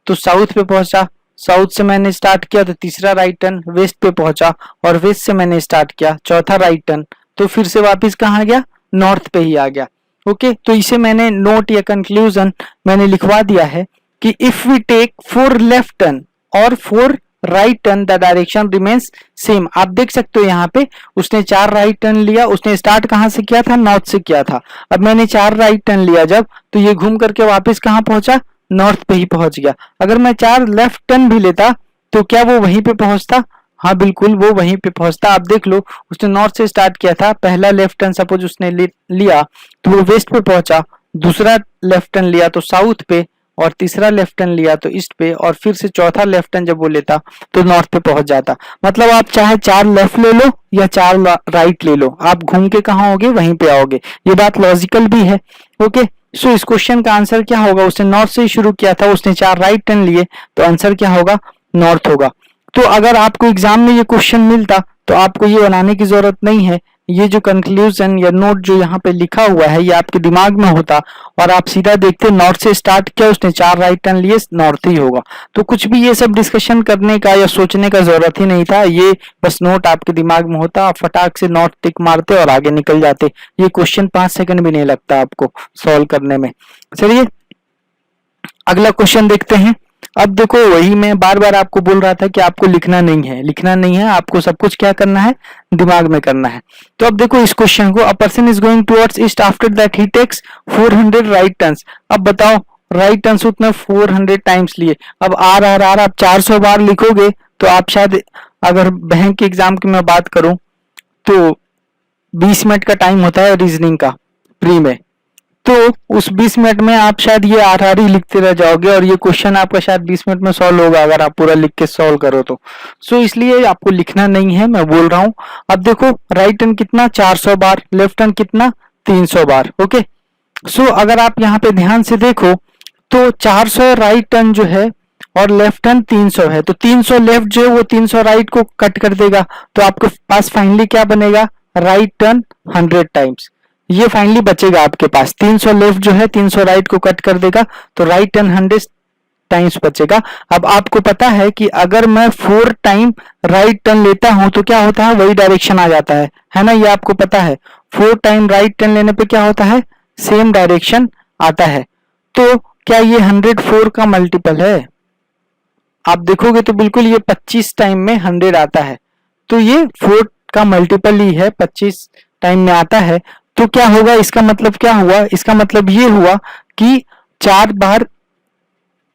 तो साउथ पे पहुंचा, साउथ से मैंने स्टार्ट किया तो तीसरा राइट टर्न, वेस्ट पे पहुंचा, और वेस्ट से मैंने स्टार्ट किया चौथा राइट टर्न, तो फिर से वापस कहाँ आ गया, नॉर्थ पे ही आ गया। ओके, तो इसे मैंने नोट या कंक्लूजन मैंने लिखवा दिया है कि if we take 4 left turn और 4 right turn the direction remains same. आप देख सकते हो यहाँ पे उसने 4 राइट टर्न लिया, उसने स्टार्ट कहाँ से किया था, नॉर्थ से किया था। अब मैंने 4 राइट टर्न लिया जब, तो ये घूम करके वापस कहाँ पहुंचा, नॉर्थ पे ही पहुंच गया। अगर मैं 4 लेफ्ट टर्न भी लेता तो क्या वो वहीं पे पहुंचता, हाँ बिल्कुल वो वहीं पे पहुंचता। आप देख लो उसने नॉर्थ से स्टार्ट किया था, पहला लेफ्ट टर्न सपोज उसने लिया तो वो वेस्ट पे पहुंचा, दूसरा लेफ्ट टर्न लिया तो साउथ पे, और तीसरा लेफ्ट टर्न लिया तो ईस्ट पे, और फिर से चौथा लेफ्ट टर्न जब वो लेता तो नॉर्थ पे पहुंच जाता। मतलब आप चाहे 4 लेफ्ट ले लो या 4 राइट ले लो, आप घूम के कहाँ होगे, वहीं पे आओगे। ये बात लॉजिकल भी है। ओके, सो इस क्वेश्चन का आंसर क्या होगा, उसने नॉर्थ से शुरू किया था, उसने 4 राइट टर्न लिए, तो आंसर क्या होगा, नॉर्थ होगा। तो अगर आपको एग्जाम में ये क्वेश्चन मिलता तो आपको ये बनाने की जरूरत नहीं है, ये जो कंक्लूजन या नोट जो यहाँ पे लिखा हुआ है ये आपके दिमाग में होता, और आप सीधा देखते नॉर्थ से स्टार्ट किया, उसने 4 राइट टर्न लिए, नॉर्थ ही होगा। तो कुछ भी ये सब डिस्कशन करने का या सोचने का जरूरत ही नहीं था, ये बस नोट आपके दिमाग में होता, आप फटाक से नॉर्थ टिक मारते और आगे निकल जाते। ये क्वेश्चन 5 सेकंड भी नहीं लगता आपको सॉल्व करने में। चलिए अगला क्वेश्चन देखते हैं। अब देखो वही मैं बार बार आपको बोल रहा था कि आपको लिखना नहीं है, लिखना नहीं है, आपको सब कुछ क्या करना है, दिमाग में करना है। तो अब देखो इस क्वेश्चन को, a person is going towards east after that he takes 400 right turns. अब बताओ राइट टर्न्स उतने 400 टाइम्स लिए, अब आर आर आर आप 400 बार लिखोगे तो आप शायद, अगर बैंक के एग्जाम की मैं बात करूं तो 20 मिनट का टाइम होता है रीजनिंग का प्री में, तो उस 20 मिनट में आप शायद ये आर ही लिखते रह जाओगे, और ये क्वेश्चन आपका शायद 20 मिनट में सॉल्व होगा अगर आप पूरा लिख के सॉल्व करो तो। सो इसलिए आपको लिखना नहीं है, मैं बोल रहा हूं। अब देखो राइट टर्न कितना 400 बार, लेफ्ट टर्न कितना 300 बार। ओके, सो अगर आप यहाँ पे ध्यान से देखो तो 400 राइट टर्न जो है और लेफ्ट टर्न 300 है, तो 300 लेफ्ट जो है वो 300 राइट को कट कर देगा, तो आपके पास फाइनली क्या बनेगा, राइट टर्न 100 टाइम्स। ये फाइनली बचेगा आपके पास, 300 लेफ्ट जो है 300 राइट को कट कर देगा, तो राइट टर्न 100 टाइम्स बचेगा। अब आपको पता है कि अगर मैं 4 टाइम राइट टर्न लेता हूं तो क्या होता है, वही डायरेक्शन आ जाता है ना, ये आपको पता है। 4 टाइम राइट टर्न लेने पे क्या होता है, सेम डायरेक्शन आता है। तो क्या ये 104 का मल्टीपल है, आप देखोगे तो बिल्कुल ये 25 टाइम में 100 आता है, तो ये 4 का मल्टीपल ही है, 25 टाइम में आता है। तो क्या होगा, इसका मतलब क्या हुआ, इसका मतलब ये हुआ कि 4 बार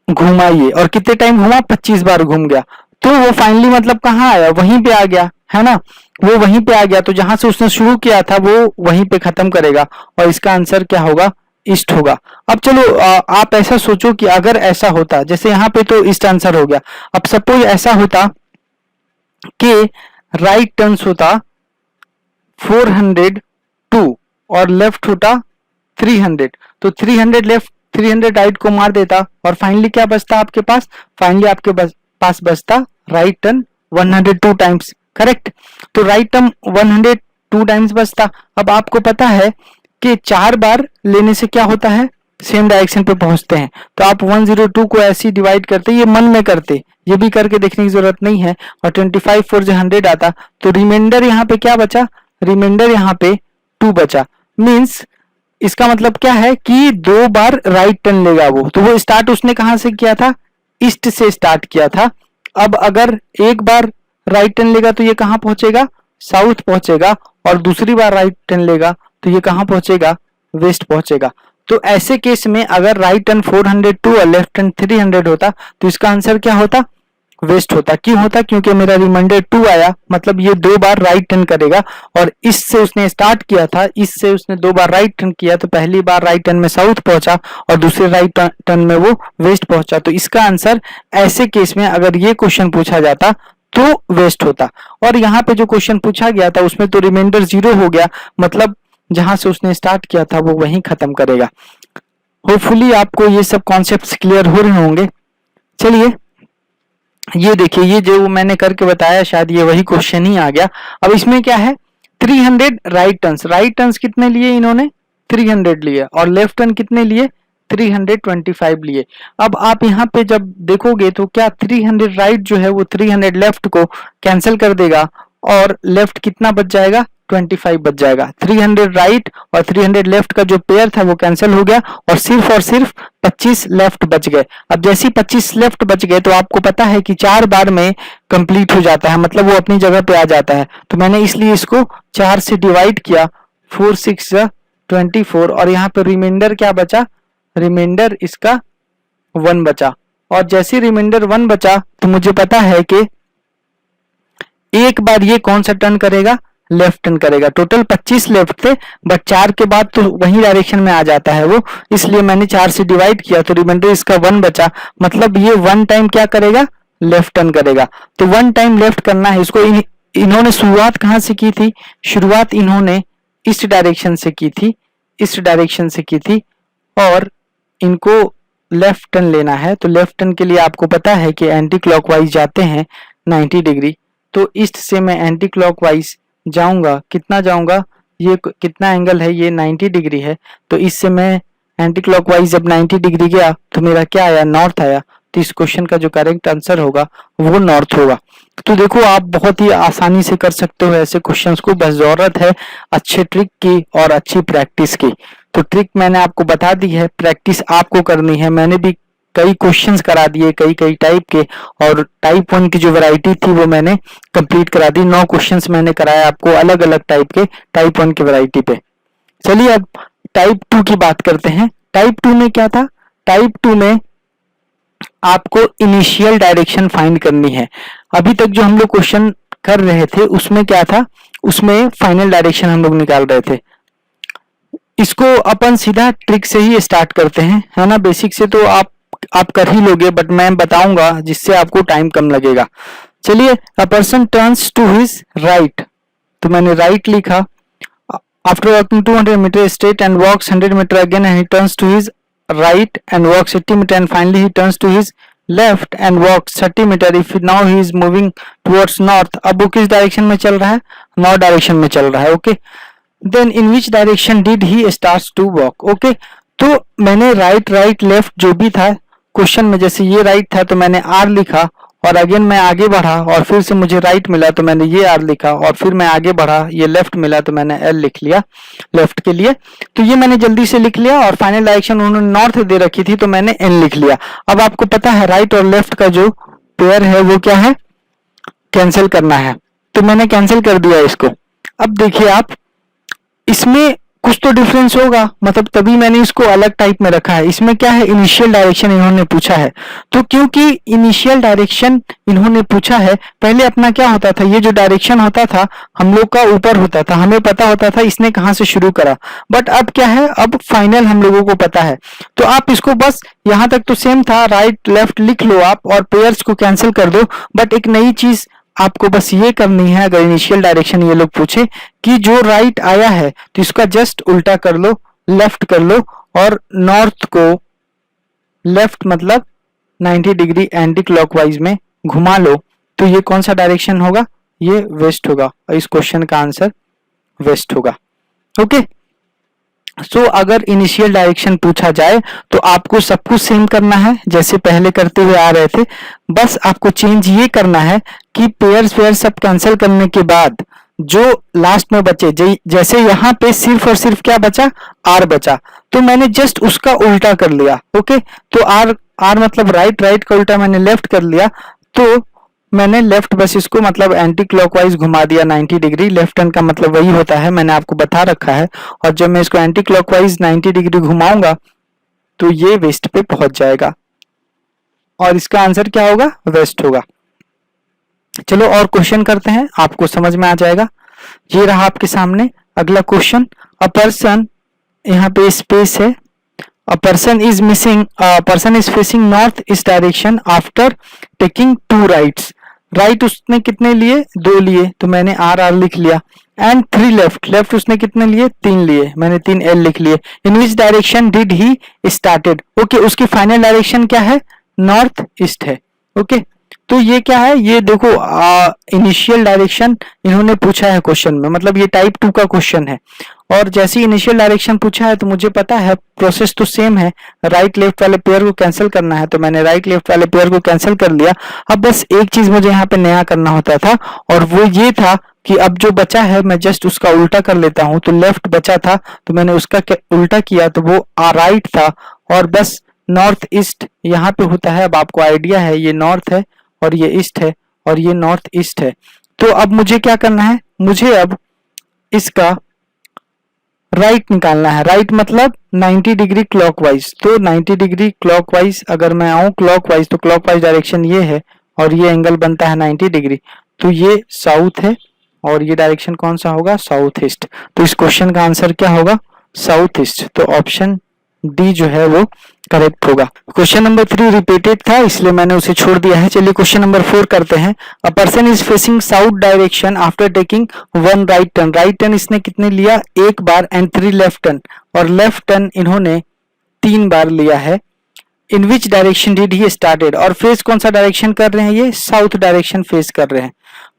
घूमा ये, और कितने टाइम घूमा, 25 बार घूम गया, तो वो फाइनली मतलब कहाँ आया, वहीं पे आ गया, है ना, वो वहीं पे आ गया। तो जहां से उसने शुरू किया था वो वहीं पे खत्म करेगा, और इसका आंसर क्या होगा, ईस्ट होगा। अब चलो आप ऐसा सोचो कि अगर ऐसा होता, जैसे यहाँ पे तो ईस्ट आंसर हो गया, अब सपोज ऐसा होता कि राइट टर्न्स होता 402 और लेफ्ट होता 300, तो 300 लेफ्ट 300 राइट को मार देता और फाइनली क्या बचता आपके पास, फाइनली आपके पास बचता राइट टर्न 102 टाइम्स, करेक्ट। तो राइट टर्न 102 टाइम्स बचता। अब आपको पता है कि 4 बार लेने से क्या होता है, सेम डायरेक्शन पे पहुंचते हैं। तो आप 102 को ऐसे डिवाइड करते, ये मन में करते, ये भी करके देखने की जरूरत नहीं है, और 25 4 100 आता, तो रिमाइंडर यहाँ पे क्या बचा, रिमाइंडर यहाँ पे 2 बचा। मींस इसका मतलब क्या है कि 2 बार राइट टर्न लेगा वो। तो वो स्टार्ट उसने कहां से किया था, ईस्ट से स्टार्ट किया था। अब अगर एक बार राइट टर्न लेगा तो ये कहां पहुंचेगा, साउथ पहुंचेगा, और दूसरी बार राइट टर्न लेगा तो ये कहां पहुंचेगा, वेस्ट पहुंचेगा। तो ऐसे केस में अगर राइट टर्न 402 और लेफ्ट टर्न 300 होता तो इसका आंसर क्या होता, वेस्ट होता। क्यों होता, क्योंकि मेरा रिमाइंडर 2 आया, मतलब ये 2 बार राइट टर्न करेगा, और इससे उसने स्टार्ट किया था, इससे उसने 2 बार राइट टर्न किया, तो पहली बार राइट टर्न में साउथ पहुंचा और दूसरे राइट टर्न में वो वेस्ट पहुंचा। तो इसका आंसर ऐसे केस में अगर ये क्वेश्चन पूछा जाता तो वेस्ट होता। और यहाँ पे जो क्वेश्चन पूछा गया था उसमें तो रिमाइंडर 0 हो गया, मतलब जहां से उसने स्टार्ट किया था वो वहीं खत्म करेगा। होपफुली आपको ये सब कॉन्सेप्ट्स क्लियर हो रहे होंगे। चलिए ये देखिए, ये जो मैंने करके बताया शायद ये वही क्वेश्चन ही आ गया। अब इसमें क्या है, 300 राइट टर्न्स कितने लिए इन्होंने, 300 लिए, और लेफ्ट टर्न कितने लिए, 325 लिए। अब आप यहाँ पे जब देखोगे तो क्या 300 राइट जो है वो 300 लेफ्ट को कैंसिल कर देगा, और लेफ्ट कितना बच जाएगा, 25 बच जाएगा। 300 राइट और 300 लेफ्ट का जो पेयर था वो कैंसिल हो गया, और सिर्फ 25 लेफ्ट बच गए। अब जैसे 25 लेफ्ट बच गए तो आपको पता है कि 4 बार में कंप्लीट हो जाता है, मतलब वो अपनी जगह पे आ जाता है। तो मैंने इसलिए इसको 4 से डिवाइड किया, 4 6 24, और यहाँ पे रिमाइंडर क्या बचा, रिमाइंडर इसका 1 बचा। और जैसे रिमाइंडर 1 बचा तो मुझे पता है कि एक बार ये कौन सा टर्न करेगा, लेफ्ट टर्न करेगा। टोटल 25 लेफ्ट थे, बट 4 के बाद तो वही डायरेक्शन में आ जाता है वो, इसलिए मैंने 4 से डिवाइड किया, तो रिमाइंडर इसका 1 बचा, मतलब ये 1 टाइम क्या करेगा, लेफ्ट टर्न करेगा। तो 1 टाइम लेफ्ट करना है इसको। इन्होंने शुरुआत कहां से की थी, शुरुआत इन्होंने इस डायरेक्शन से की थी, इस डायरेक्शन से की थी, और इनको लेफ्ट टर्न लेना है। तो लेफ्ट टर्न के लिए आपको पता है कि एंटी क्लॉकवाइज जाते हैं 90 डिग्री। तो ईस्ट से मैं एंटी क्लॉकवाइज जाऊंगा, कितना जाऊंगा, ये कितना एंगल है, ये 90 डिग्री है। तो इससे मैं एंटी क्लॉकवाइज जब 90 डिग्री गया तो मेरा क्या आया, नॉर्थ आया। तो इस क्वेश्चन का जो करेक्ट आंसर होगा वो नॉर्थ होगा। तो देखो आप बहुत ही आसानी से कर सकते हो ऐसे क्वेश्चंस को, बस जरूरत है अच्छे ट्रिक की और अच्छी प्रैक्टिस की। तो ट्रिक मैंने आपको बता दी है, प्रैक्टिस आपको करनी है। मैंने भी कई क्वेश्चंस करा दिए कई टाइप के, और टाइप 1 की जो वैरायटी थी वो मैंने कंप्लीट करा दी। 9 क्वेश्चंस मैंने कराया आपको अलग अलग टाइप के, टाइप 1 की वैरायटी पे। चलिए अब टाइप 2 की बात करते हैं। टाइप 2 में क्या था, टाइप 2 में आपको इनिशियल डायरेक्शन फाइंड करनी है। अभी तक जो हम लोग क्वेश्चन कर रहे थे उसमें क्या था, उसमें फाइनल डायरेक्शन हम लोग निकाल रहे थे। इसको अपन सीधा ट्रिक से ही स्टार्ट करते हैं, है ना। बेसिक से तो आप कर ही लोगे, बट मैं बताऊंगा जिससे आपको टाइम कम लगेगा। चलिए, a person turns to his right, तो मैंने राइट लिखा। After walking 200 metre straight and walks 100 metre again and he turns to his right and walks 80 meter and finally he turns to his left and walks 30 meter. If now he is moving towards north, अब वो किस डायरेक्शन में चल रहा है, नॉर्थ डायरेक्शन में चल रहा है। Okay, then in which direction did he start to walk. Okay, तो मैंने राइट लेफ्ट जो भी था क्वेश्चन में, जैसे ये राइट था तो मैंने आर लिखा, और अगेन मैं आगे बढ़ा और फिर से मुझे राइट मिला तो मैंने ये आर लिखा, और फिर मैं आगे बढ़ा ये लेफ्ट मिला तो मैंने एल लिख लिया लेफ्ट के लिए। तो ये मैंने जल्दी से लिख लिया, और फाइनल डायरेक्शन उन्होंने नॉर्थ दे रखी थी तो मैंने एन लिख लिया। अब आपको पता है राइट और लेफ्ट का जो पेयर है वो क्या है, कैंसिल करना है, तो मैंने कैंसिल कर दिया इसको। अब देखिए आप, इसमें कुछ तो डिफरेंस होगा, मतलब तभी मैंने इसको अलग टाइप में रखा है। इसमें क्या है, इनिशियल डायरेक्शन इन्होंने पूछा है, तो क्योंकि इनिशियल डायरेक्शन इन्होंने पूछा है, पहले अपना क्या होता था, ये जो डायरेक्शन होता था हम लोग का ऊपर होता था, हमें पता होता था इसने कहां से शुरू करा। बट अब क्या है, अब फाइनल हम लोगों को पता है, तो आप इसको बस यहां तक तो सेम था, राइट लेफ्ट लिख लो आप और पेयर्स को कैंसिल कर दो। बट एक नई चीज आपको बस ये करनी है, अगर इनिशियल डायरेक्शन ये लोग पूछे कि जो राइट आया है तो इसका जस्ट उल्टा कर लो, लेफ्ट कर लो और नॉर्थ को लेफ्ट मतलब 90 डिग्री एंटी क्लॉकवाइज में घुमा लो, तो ये कौन सा डायरेक्शन होगा? ये वेस्ट होगा और इस क्वेश्चन का आंसर वेस्ट होगा। ओके, सो अगर इनिशियल डायरेक्शन पूछा जाए तो आपको सब कुछ सेम करना है जैसे पहले करते हुए आ रहे थे, बस आपको चेंज ये करना है कि पेयर्स पेयर सब कैंसिल करने के बाद जो लास्ट में बचे, जैसे यहाँ पे सिर्फ और सिर्फ क्या बचा? आर बचा, तो मैंने जस्ट उसका उल्टा कर लिया। ओके, तो आर आर मतलब राइट, राइट का उल्टा मैंने लेफ्ट कर लिया, तो मैंने लेफ्ट बस इसको मतलब एंटी क्लॉकवाइज घुमा दिया 90 डिग्री। लेफ्ट हैंड का मतलब वही होता है, मैंने आपको बता रखा है। और जब मैं इसको एंटी क्लॉकवाइज 90 डिग्री घुमाऊंगा तो ये वेस्ट पे पहुंच जाएगा और इसका आंसर क्या होगा? वेस्ट होगा। चलो और क्वेश्चन करते हैं, आपको समझ में आ जाएगा। ये रहा आपके सामने अगला क्वेश्चन। अ पर्सन, यहाँ पे स्पेस है, a person is missing, person is facing north east direction after taking 2 rights. Right उसने कितने लिए? 2 लिए, तो मैंने आर आर लिख लिया। एंड 3 लेफ्ट, लेफ्ट उसने कितने लिए? 3 लिए, मैंने 3 एल लिख लिए। In which direction did he started? Okay, उसकी फाइनल डायरेक्शन क्या है? नॉर्थ ईस्ट है। ओके, तो ये क्या है? ये देखो इनिशियल डायरेक्शन इन्होंने पूछा है क्वेश्चन में, मतलब ये टाइप 2 का क्वेश्चन है। और जैसे ही इनिशियल डायरेक्शन पूछा है तो मुझे पता है प्रोसेस तो सेम है, राइट लेफ्ट वाले पेयर को कैंसिल करना है, तो मैंने राइट लेफ्ट वाले पेयर को कैंसिल कर लिया। अब बस एक चीज मुझे यहाँ पे नया करना होता था और वो ये था कि अब जो बचा है मैं जस्ट उसका उल्टा कर लेता हूँ। तो लेफ्ट बचा था तो मैंने उसका उल्टा किया तो वो राइट था, और बस नॉर्थ ईस्ट यहाँ पे होता है। अब आपको आइडिया है, ये नॉर्थ है और ये ईस्ट है और ये नॉर्थ ईस्ट है। तो अब मुझे क्या करना है? मुझे अब इसका राइट निकालना है। राइट मतलब 90 डिग्री क्लॉकवाइज, तो 90 डिग्री क्लॉकवाइज अगर मैं आऊं क्लॉकवाइज तो क्लॉकवाइज डायरेक्शन ये है और ये एंगल बनता है 90 डिग्री, तो ये साउथ है और ये डायरेक्शन कौन सा होगा? South east. तो इस क्वेश्चन का आंसर क्या होगा? South east. तो ऑप्शन डी जो है वो करेक्ट होगा। क्वेश्चन नंबर 3 रिपीटेड था इसलिए मैंने उसे छोड़ दिया है। चलिए क्वेश्चन नंबर 4 करते हैं। A person is facing south direction after taking 1 right turn. Right turn इसने कितने लिया? 1 बार एंड 3 लेफ्ट टर्न, और लेफ्ट टर्न इन्होंने 3 बार लिया है। In which direction did he started? और फेस कौन सा डायरेक्शन कर रहे हैं? ये साउथ डायरेक्शन फेस कर रहे हैं।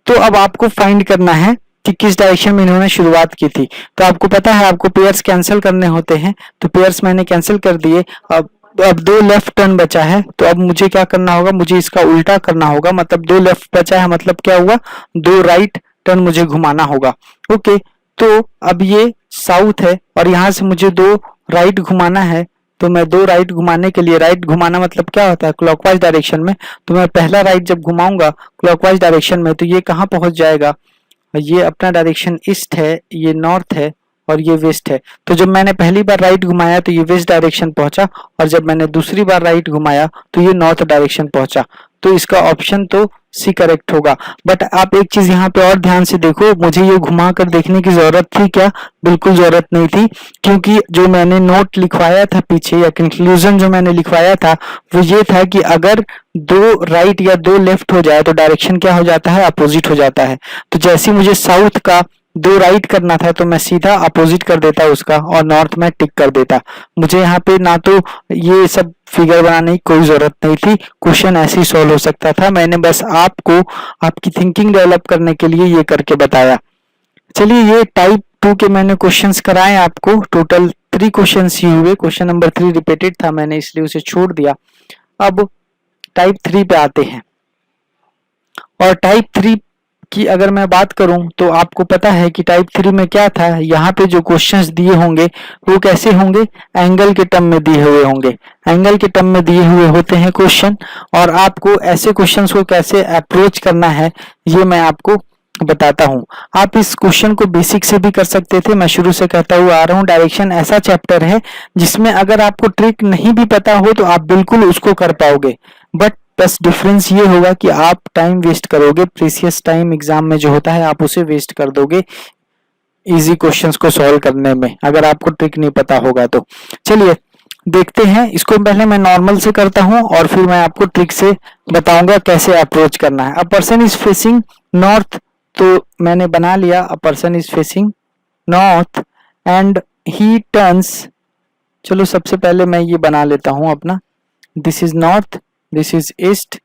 तो अब आपको फाइंड करना है कि किस डायरेक्शन में इन्होंने शुरुआत की थी। तो आपको पता है आपको पेयर्स कैंसिल करने होते हैं, तो पेयर्स मैंने कैंसिल कर दिए। अब 2 लेफ्ट टर्न बचा है, तो अब मुझे क्या करना होगा? मुझे इसका उल्टा करना होगा, मतलब 2 लेफ्ट बचा है मतलब क्या हुआ? 2 राइट टर्न मुझे घुमाना होगा। ओके, तो अब ये साउथ है और यहाँ से मुझे 2 राइट घुमाना है, तो मैं 2 राइट घुमाने के लिए, राइट घुमाना मतलब क्या होता है? क्लॉकवाइज डायरेक्शन में, तो मैं पहला राइट जब घुमाऊंगा क्लॉकवाइज डायरेक्शन में तो ये कहाँ पहुंच जाएगा? ये अपना डायरेक्शन ईस्ट है, ये नॉर्थ है और ये वेस्ट है। तो जब मैंने पहली बार राइट घुमाया तो ये वेस्ट डायरेक्शन पहुंचा, और जब मैंने दूसरी बार राइट घुमाया तो ये नॉर्थ डायरेक्शन पहुंचा। तो इसका ऑप्शन तो सी करेक्ट होगा। बट आप एक चीज यहाँ पे और ध्यान से देखो, मुझे ये घुमा कर देखने की जरूरत थी क्या? बिल्कुल जरूरत नहीं थी, क्योंकि जो मैंने नोट लिखवाया था पीछे, या कंक्लूजन जो मैंने लिखवाया था वो ये था कि अगर 2 राइट या 2 लेफ्ट हो जाए तो डायरेक्शन क्या हो जाता है? अपोजिट हो जाता है। तो जैसे मुझे साउथ का 2 राइट करना था तो मैं सीधा अपोजिट कर देता उसका और नॉर्थ में टिक कर देता। मुझे यहाँ पे ना तो ये सब फिगर बनाने की कोई जरूरत नहीं थी, क्वेश्चन ऐसे ही सॉल्व हो सकता था। मैंने बस आपको आपकी थिंकिंग डेवलप करने के लिए ये करके बताया। चलिए, ये टाइप 2 के मैंने क्वेश्चंस कराए आपको। टोटल 3 क्वेश्चंस ही हुए। क्वेश्चन नंबर 3 रिपीटेड था, मैंने इसलिए उसे छोड़ दिया। अब टाइप 3 पे आते हैं। और टाइप 3 की अगर मैं बात करूं तो आपको पता है कि टाइप 3 में क्या था? यहाँ पे जो क्वेश्चंस दिए होंगे वो कैसे होंगे? एंगल के टर्म में दिए हुए होंगे। एंगल के टर्म में दिए हुए होते हैं क्वेश्चन, और आपको ऐसे क्वेश्चंस को कैसे अप्रोच करना है ये मैं आपको बताता हूं। आप इस क्वेश्चन को बेसिक से भी कर सकते थे, मैं शुरू से कहता हुआ आ रहा हूं। डायरेक्शन ऐसा चैप्टर है जिसमें अगर आपको ट्रिक नहीं भी पता हो तो आप बिल्कुल उसको कर पाओगे, बट बस डिफरेंस ये होगा कि आप टाइम वेस्ट करोगे। प्रीसियस टाइम एग्जाम में जो होता है आप उसे वेस्ट कर दोगे इजी क्वेश्चंस को सॉल्व करने में, अगर आपको ट्रिक नहीं पता होगा तो। चलिए देखते हैं इसको। पहले मैं नॉर्मल से करता हूं और फिर मैं आपको ट्रिक से बताऊंगा कैसे अप्रोच करना है। A person is facing north, तो मैंने बना लिया a person is facing north and he turns चलो सबसे पहले मैं ये बना लेता हूं अपना, this is north, this is east,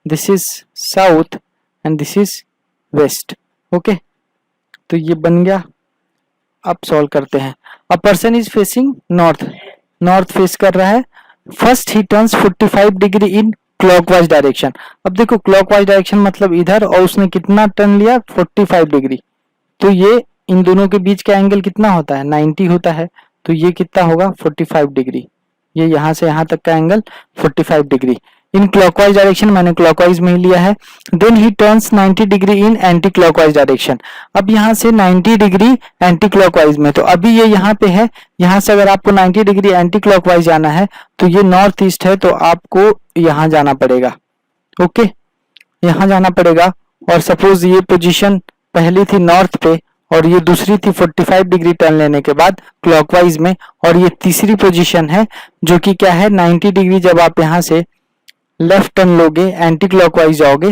this is south and this is west. Okay, तो ये बन गया। अब सॉल्व करते हैं। A person is facing north, north face कर रहा है। First he turns 45 degree in clockwise direction. अब देखो क्लॉकवाइज डायरेक्शन मतलब इधर, और उसने कितना टर्न लिया 45 डिग्री। तो ये इन दोनों के बीच का एंगल कितना होता है 90 होता है। तो ये कितना होगा 45 डिग्री। ये यहाँ से यहाँ तक का angle 45 degree in clockwise direction, मैंने क्लॉकवाइज में ही लिया है। Then he turns 90 degree in anti clockwise direction. अब यहाँ से 90 डिग्री एंटी क्लॉकवाइज में, तो अभी ये यहाँ पे है, यहाँ से अगर आपको 90 डिग्री एंटी क्लॉकवाइज जाना है तो ये नॉर्थ ईस्ट है, तो आपको यहाँ जाना पड़ेगा। ओके, यहाँ जाना पड़ेगा। और सपोज ये पोजीशन पहली थी नॉर्थ पे और ये दूसरी थी 45 डिग्री टर्न लेने के बाद क्लॉकवाइज में, और ये तीसरी पोजीशन है जो कि क्या है 90 डिग्री। जब आप यहाँ से लेफ्ट टर्न लोगे, एंटी क्लॉकवाइज जाओगे,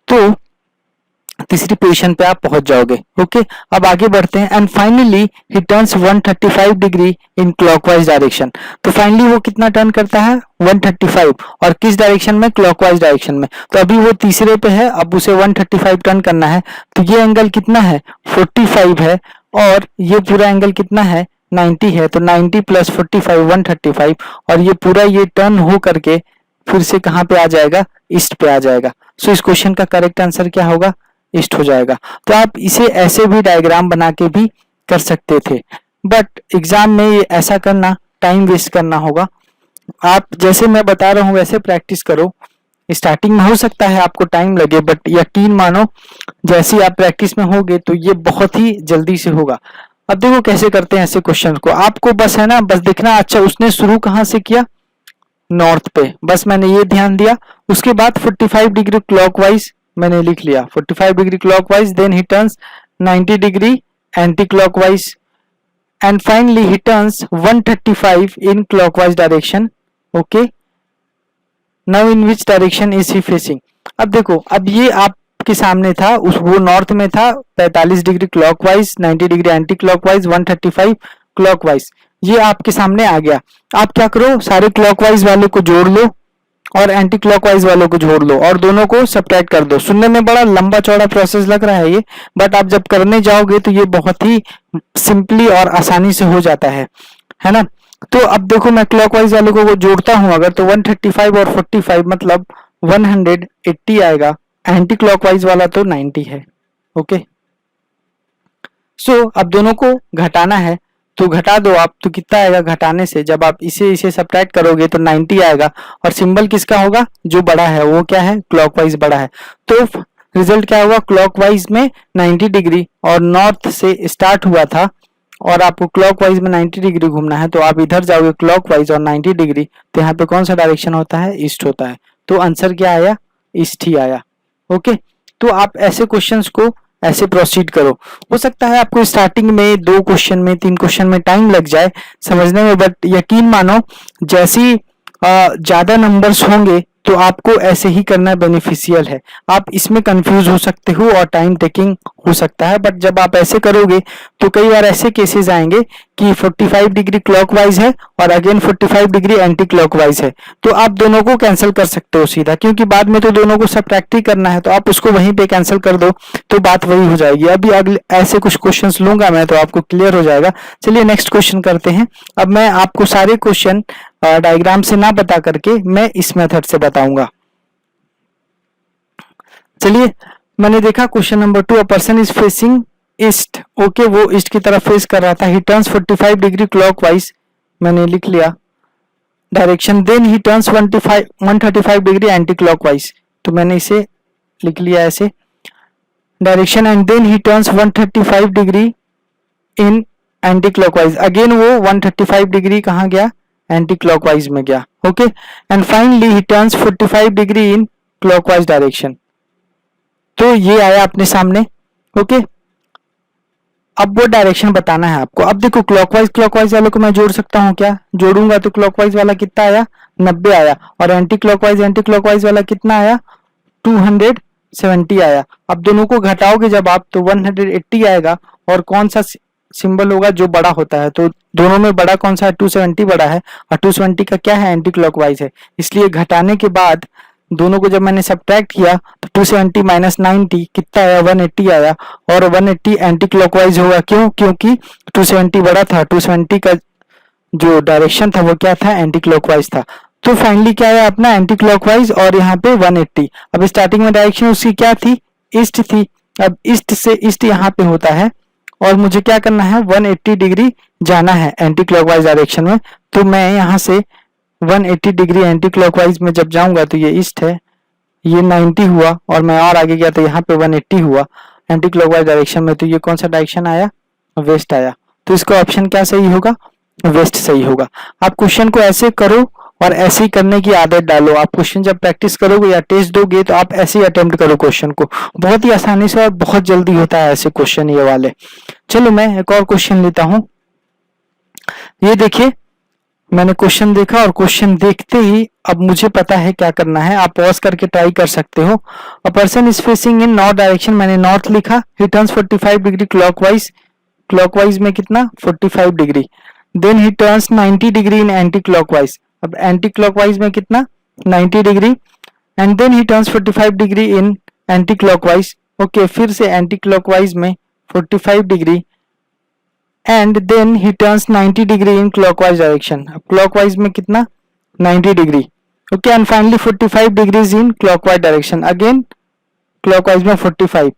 तो तीसरी पोजीशन पे आप पहुंच जाओगे। ओके, अब आगे बढ़ते हैं। And finally he turns 135 degree in clockwise direction. तो फाइनली वो कितना टर्न करता है 135, और किस डायरेक्शन में, क्लॉकवाइज डायरेक्शन में। तो अभी वो तीसरे पे है, अब उसे 135 टर्न करना है। तो ये एंगल कितना है 45 है, और ये पूरा एंगल कितना है 90 है। तो 90 प्लस 45 135, और ये पूरा ये टर्न हो करके फिर से कहाँ पे आ जाएगा, ईस्ट पे आ जाएगा। सो इस क्वेश्चन का करेक्ट आंसर क्या होगा, ईस्ट हो जाएगा। तो आप इसे ऐसे भी डायग्राम बना के भी कर सकते थे, बट एग्जाम में ये ऐसा करना टाइम वेस्ट करना होगा। आप जैसे मैं बता रहा हूँ वैसे प्रैक्टिस करो। स्टार्टिंग में हो सकता है आपको टाइम लगे, बट यकीन मानो जैसे आप प्रैक्टिस में होगे तो ये बहुत ही जल्दी से होगा। अब देखो कैसे करते हैं ऐसे क्वेश्चन को। आपको बस है ना, बस देखना, अच्छा उसने शुरू कहाँ से किया, नॉर्थ पे, बस मैंने ये ध्यान दिया। उसके बाद 45 डिग्री क्लॉकवाइज मैंने लिख लिया, 45 degree clockwise, then he turns 90 degree anti clockwise, and finally he turns 135 in clockwise direction. Okay, now in which direction is he facing. अब देखो, अब ये आपके सामने था, उस वो नॉर्थ में था 45 degree clockwise, 90 degree anti clockwise, 135 clockwise, ये आपके सामने आ गया। आप क्या करो, सारे क्लॉकवाइज वाले को जोड़ लो और एंटी क्लॉकवाइज वालों को जोड़ लो और दोनों को सब्ट्रैक्ट कर दो। सुनने में बड़ा लंबा चौड़ा प्रोसेस लग रहा है ये, बट आप जब करने जाओगे तो ये बहुत ही सिंपली और आसानी से हो जाता है ना। तो अब देखो मैं क्लॉकवाइज वालों को जोड़ता हूं अगर, तो 135 और 45 मतलब 180 आएगा। एंटी क्लॉकवाइज वाला तो 90 है। ओके, सो अब दोनों को घटाना है, तो घटा दो आप, तो कितना आएगा घटाने से, जब आप इसे सब्ट्रैक्ट करोगे तो 90 आएगा। और सिंबल किसका होगा, जो बड़ा है वो क्या है, क्लॉकवाइज बड़ा है। तो रिजल्ट क्या हुआ, क्लॉकवाइज में 90 डिग्री और नॉर्थ से स्टार्ट हुआ था, और आपको क्लॉकवाइज में 90 डिग्री घूमना है, तो आप इधर जाओगे क्लॉकवाइज और 90 डिग्री, तो यहाँ पे कौन सा डायरेक्शन होता है, ईस्ट होता है। तो आंसर क्या आया, ईस्ट ही आया। ओके, तो आप ऐसे क्वेश्चंस को ऐसे प्रोसीड करो। हो सकता है आपको स्टार्टिंग में 2 क्वेश्चन में 3 क्वेश्चन में टाइम लग जाए समझने में, बट यकीन मानो जैसी ज्यादा नंबर्स होंगे तो आपको ऐसे ही करना बेनिफिशियल है। आप इसमें कंफ्यूज हो सकते हो और टाइम टेकिंग हो सकता है, बट जब आप ऐसे करोगे तो कई बार ऐसे केसेस आएंगे कि 45 डिग्री क्लॉकवाइज है और अगेन 45 डिग्री एंटी क्लॉकवाइज है, तो आप दोनों को कैंसिल कर सकते हो सीधा, क्योंकि बाद में तो दोनों को सब्ट्रैक्ट ही करना है, तो आप उसको वहीं पे कैंसिल कर दो तो बात वही हो जाएगी। अभी अगले ऐसे कुछ क्वेश्चंस लूंगा मैं तो आपको क्लियर हो जाएगा। चलिए नेक्स्ट क्वेश्चन करते हैं। अब मैं आपको सारे क्वेश्चन डायग्राम से ना बता करके मैं इस मेथड से बताऊंगा। चलिए, मैंने देखा question number 2, a person is facing east. Okay, वो ईस्ट की तरफ फेस कर रहा था। ही टर्न्स 45 डिग्री क्लॉकवाइज, मैंने लिख लिया direction. Then he turns 135 degree anti clockwise, तो मैंने इसे लिख लिया ऐसे direction. And then he turns 135 degree in anti clockwise, again वो 135 डिग्री कहाँ गया, एंटी क्लॉकवाइज में गया। Okay, and finally he turns 45 degree in clockwise direction. तो ये आया अपने सामने। ओके, अब वो डायरेक्शन बताना है आपको। अब देखो क्लॉकवाइज वालों को मैं जोड़ सकता हूँ क्या, जोड़ूंगा तो क्लॉकवाइज वाला कितना आया 90 आया, और एंटी क्लॉकवाइज वाला कितना आया 270 आया। अब दोनों को घटाओगे जब आप तो 180 आएगा, और कौन सा सिंबल होगा जो बड़ा होता है, तो दोनों में बड़ा कौन सा है, 270 बड़ा है, और 270 का क्या है, एंटी क्लॉकवाइज है, इसलिए घटाने के बाद दोनों को जब मैंने सब्ट्रैक्ट किया तो 270 माइनस 90 कितना आया, 180 आया, और 180 एंटी क्लॉकवाइज होगा, क्यों, क्योंकि 270 बड़ा था, 270 का जो डायरेक्शन था वो क्या था, एंटी क्लॉकवाइज था। तो फाइनली क्या आया अपना, एंटी क्लॉकवाइज, और यहाँ पे 180। अब स्टार्टिंग में डायरेक्शन उसकी क्या थी, ईस्ट थी, अब ईस्ट से ईस्ट यहाँ पे होता है, और मुझे क्या करना है, 180 डिग्री जाना है एंटी क्लॉकवाइज डायरेक्शन में। तो मैं यहाँ से 180 डिग्री एंटी क्लॉकवाइज में जब जाऊंगा तो ये ईस्ट है, ये 90 हुआ, और मैं और आगे गया तो यहाँ पे 180 हुआ एंटी क्लॉकवाइज डायरेक्शन में। तो ये कौन सा डायरेक्शन आया, वेस्ट आया। तो इसका ऑप्शन क्या सही होगा, वेस्ट सही होगा। आप क्वेश्चन को ऐसे करो और ऐसे ही करने की आदत डालो। आप क्वेश्चन जब प्रैक्टिस करोगे या टेस्ट दोगे तो आप ऐसे ही अटेम्प्ट करो क्वेश्चन को, बहुत ही आसानी से और बहुत जल्दी होता है ऐसे क्वेश्चन ये वाले। चलो मैं एक और क्वेश्चन लेता हूं। ये देखिए, मैंने क्वेश्चन देखा और क्वेश्चन देखते ही अब मुझे पता है क्या करना है। आप पॉज करके ट्राई कर सकते हो। A person is facing in north direction, मैंने नॉर्थ लिखा, he turns 45 degree clockwise, clockwise में कितना 45 degree, then he turns 90 degree in anti clockwise, अब एंटी क्लॉकवाइज में कितना 90 degree, and then he turns 45 degree in anti clockwise, okay, फिर से एंटी क्लॉकवाइज में 45 degree, and then he turns 90 degree in clockwise direction, अब क्लॉकवाइज में कितना 90 degree, okay, and finally 45 degrees in clockwise direction, again clockwise में 45।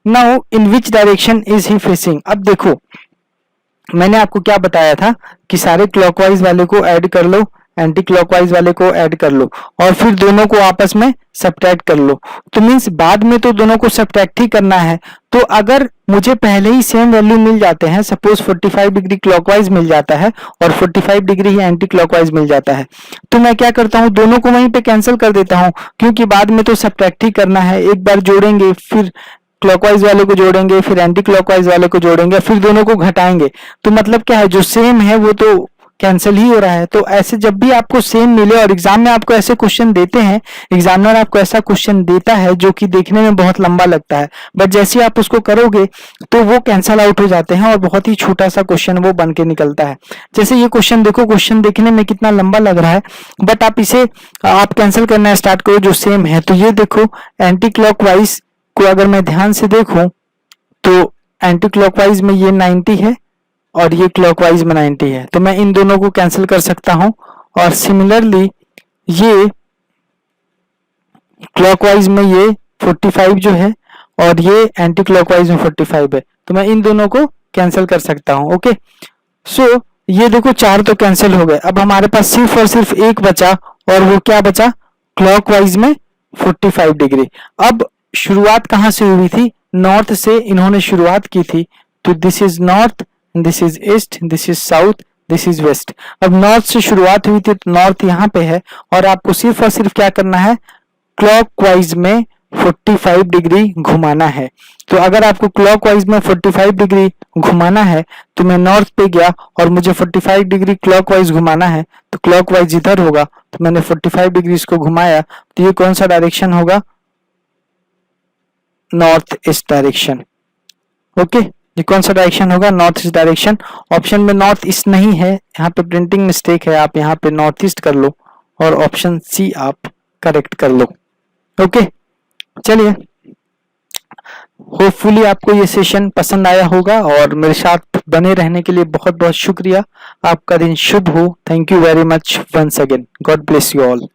Now in which direction is he facing, अब देखो मैंने आपको क्या बताया था कि सारे क्लॉकवाइज वाले को ऐड कर लो, एंटी क्लॉकवाइज वाले को ऐड कर लो, और फिर दोनों को आपस में सब्ट्रैक्ट कर लो। तो मींस बाद में तो दोनों को सब्ट्रैक्ट ही करना है। तो अगर मुझे पहले ही सेम वैल्यू मिल जाते हैं, सपोज 45 डिग्री क्लॉकवाइज मिल जाता है और 45 डिग्री ही एंटी क्लॉकवाइज मिल जाता है, तो मैं क्या करता हूँ, दोनों को वहीं पे कैंसिल कर देता हूँ, क्योंकि बाद में तो सब्ट्रैक्ट ही करना है। एक बार जोड़ेंगे, फिर क्लॉकवाइज वाले को जोड़ेंगे, फिर एंटी क्लॉकवाइज वाले को जोड़ेंगे, फिर दोनों को घटाएंगे। तो मतलब क्या है, जो सेम है वो तो कैंसिल ही हो रहा है। तो ऐसे जब भी आपको सेम मिले और एग्जाम में आपको ऐसे क्वेश्चन देते हैं, एग्जामिनर आपको ऐसा क्वेश्चन देता है जो कि देखने में बहुत लंबा लगता है, बट जैसे आप उसको करोगे तो वो कैंसिल आउट हो जाते हैं और बहुत ही छोटा सा क्वेश्चन वो बन के निकलता है। जैसे ये क्वेश्चन देखो, क्वेश्चन देखने में कितना लंबा लग रहा है, बट आप इसे आप कैंसिल करना स्टार्ट करो जो सेम है। तो ये देखो, एंटी क्लॉकवाइज को अगर मैं ध्यान से देखूं तो एंटी क्लॉकवाइज में ये 90 है और ये क्लॉकवाइज में 90 है, तो मैं इन दोनों को कैंसिल कर सकता हूं। और सिमिलरली ये क्लॉकवाइज में ये 45 जो है और ये एंटी क्लॉकवाइज में 45 है, तो मैं इन दोनों को कैंसिल कर सकता हूं। ओके, सो ये देखो 4 तो कैंसिल हो गए। अब हमारे पास सिर्फ और सिर्फ एक बचा, और वो क्या बचा, क्लॉकवाइज में 45 डिग्री। अब शुरुआत कहां से हुई थी, नॉर्थ से इन्होंने शुरुआत की थी। तो this is north, this is east, this is south, this is west. अब नॉर्थ से शुरुआत हुई थी तो नॉर्थ यहाँ पे है, और आपको सिर्फ और सिर्फ क्या करना है, क्लॉकवाइज में 45 डिग्री घुमाना है। तो अगर आपको क्लॉकवाइज में 45 डिग्री घुमाना है तो मैं नॉर्थ पे गया और मुझे 45 डिग्री क्लॉकवाइज घुमाना है, तो क्लॉकवाइज इधर होगा, तो मैंने 45 डिग्री इसको घुमाया, तो ये कौन सा डायरेक्शन होगा, नॉर्थ ईस्ट डायरेक्शन। ओके, ये कौन सा डायरेक्शन होगा, नॉर्थ ईस्ट डायरेक्शन। ऑप्शन में नॉर्थ ईस्ट नहीं है, यहाँ पे प्रिंटिंग मिस्टेक है, आप यहाँ पे नॉर्थ ईस्ट कर लो और ऑप्शन सी आप करेक्ट कर लो। ओके, चलिए, होपफुली आपको ये सेशन पसंद आया होगा, और मेरे साथ बने रहने के लिए बहुत बहुत शुक्रिया। आपका दिन शुभ हो। Thank you very much once again. God bless you all.